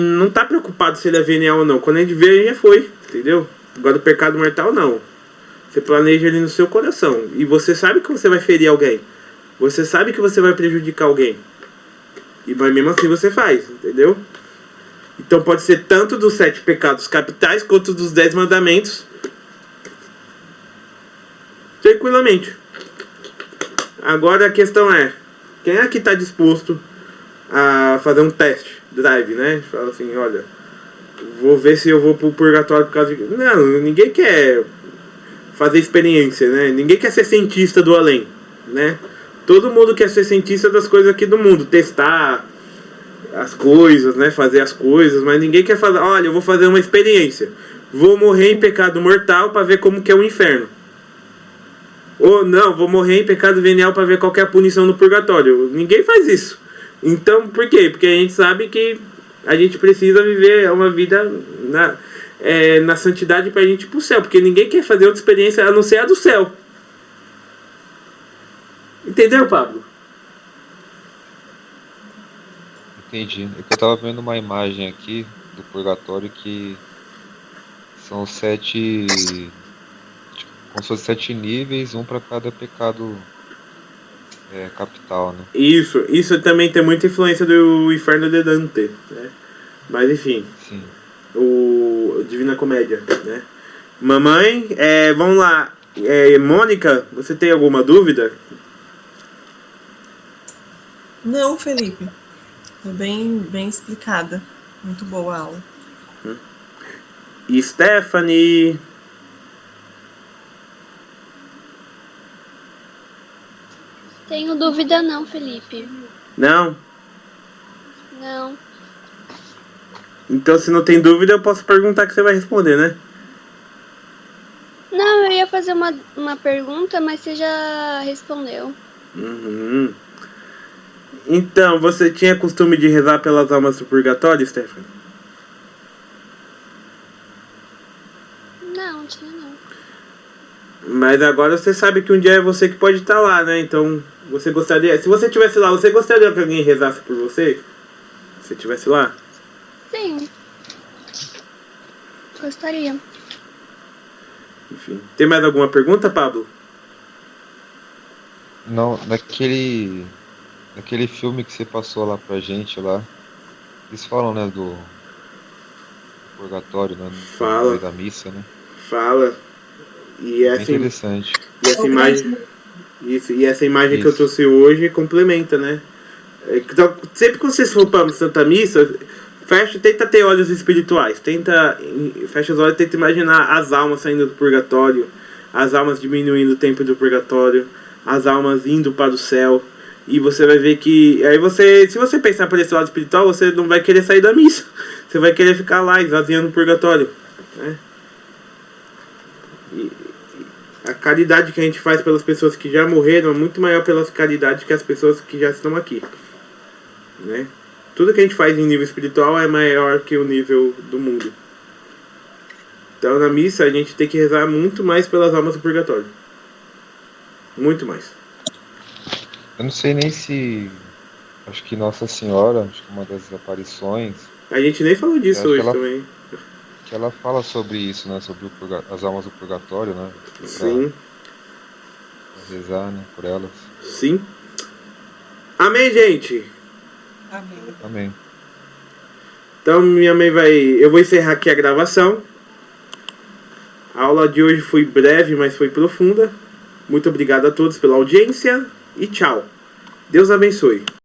não tá preocupado se ele é venial ou não. Quando a gente vê, já foi, entendeu? Agora o pecado mortal não. Você planeja ele no seu coração. E você sabe que você vai ferir alguém. Você sabe que você vai prejudicar alguém. Mas mesmo assim você faz, entendeu? Então pode ser tanto dos 7 pecados capitais quanto dos 10 mandamentos. Tranquilamente. Agora a questão é, quem aqui está disposto a fazer um teste drive, né? Fala assim, olha, vou ver se eu vou pro purgatório por causa de... Não, ninguém quer fazer experiência, né? Ninguém quer ser cientista do além, né? Todo mundo quer ser cientista das coisas aqui do mundo, testar as coisas, né? Fazer as coisas, mas ninguém quer fazer, olha, eu vou fazer uma experiência, vou morrer em pecado mortal para ver como que é o inferno. Ou não, vou morrer em pecado venial para ver qual que é a punição no purgatório. Ninguém faz isso. Então, por quê? Porque a gente sabe que a gente precisa viver uma vida na santidade para a gente ir pro céu. Porque ninguém quer fazer outra experiência a não ser a do céu. Entendeu, Pablo? Entendi. É que eu tava vendo uma imagem aqui do purgatório que são 7... como se fosse 7 níveis, um para cada pecado capital, né? Isso também tem muita influência do Inferno de Dante, né? Mas enfim. Sim. O Divina Comédia, né? Mamãe, vamos lá. Mônica, você tem alguma dúvida? Não, Felipe. Foi bem explicada. Muito boa a aula. Stephanie... Tenho dúvida não, Felipe. Não? Não. Então, se não tem dúvida, eu posso perguntar que você vai responder, né? Não, eu ia fazer uma pergunta, mas você já respondeu. Uhum. Então, você tinha costume de rezar pelas almas do purgatório, Stephanie? Não, tinha não. Mas agora você sabe que um dia é você que pode estar lá, né? Então, Você gostaria, se você estivesse lá, você gostaria que alguém rezasse por você? Se você estivesse lá? Sim. Gostaria. Enfim. Tem mais alguma pergunta, Pablo? Não, naquele filme que você passou lá pra gente lá, eles falam, né, do purgatório, né, no Fala. meio da missa, né? Fala. E Bem essa, interessante. e essa imagem, isso, e essa imagem que eu Isso. trouxe hoje complementa, né? Então, sempre que vocês for para Santa Missa, tenta ter olhos espirituais, fecha os olhos e tenta imaginar as almas saindo do purgatório, as almas diminuindo o tempo do purgatório, as almas indo para o céu, e você vai ver que, aí se você pensar por esse lado espiritual, você não vai querer sair da missa, você vai querer ficar lá esvaziando o purgatório, né? E a caridade que a gente faz pelas pessoas que já morreram é muito maior pelas caridades que as pessoas que já estão aqui, né? Tudo que a gente faz em nível espiritual é maior que o nível do mundo. Então na missa a gente tem que rezar muito mais pelas almas do purgatório. Muito mais. Eu não sei nem se... Acho que Nossa Senhora, acho que uma das aparições, A gente nem falou eu disso acho que hoje também. ela fala sobre isso, né? Sobre as almas do purgatório, né? Sim, Pra rezar, né? Por elas. sim. Amém, gente. Amém. Amém. Então minha mãe eu vou encerrar aqui a gravação. A aula de hoje foi breve, mas foi profunda. Muito obrigado a todos pela audiência e tchau. Deus abençoe.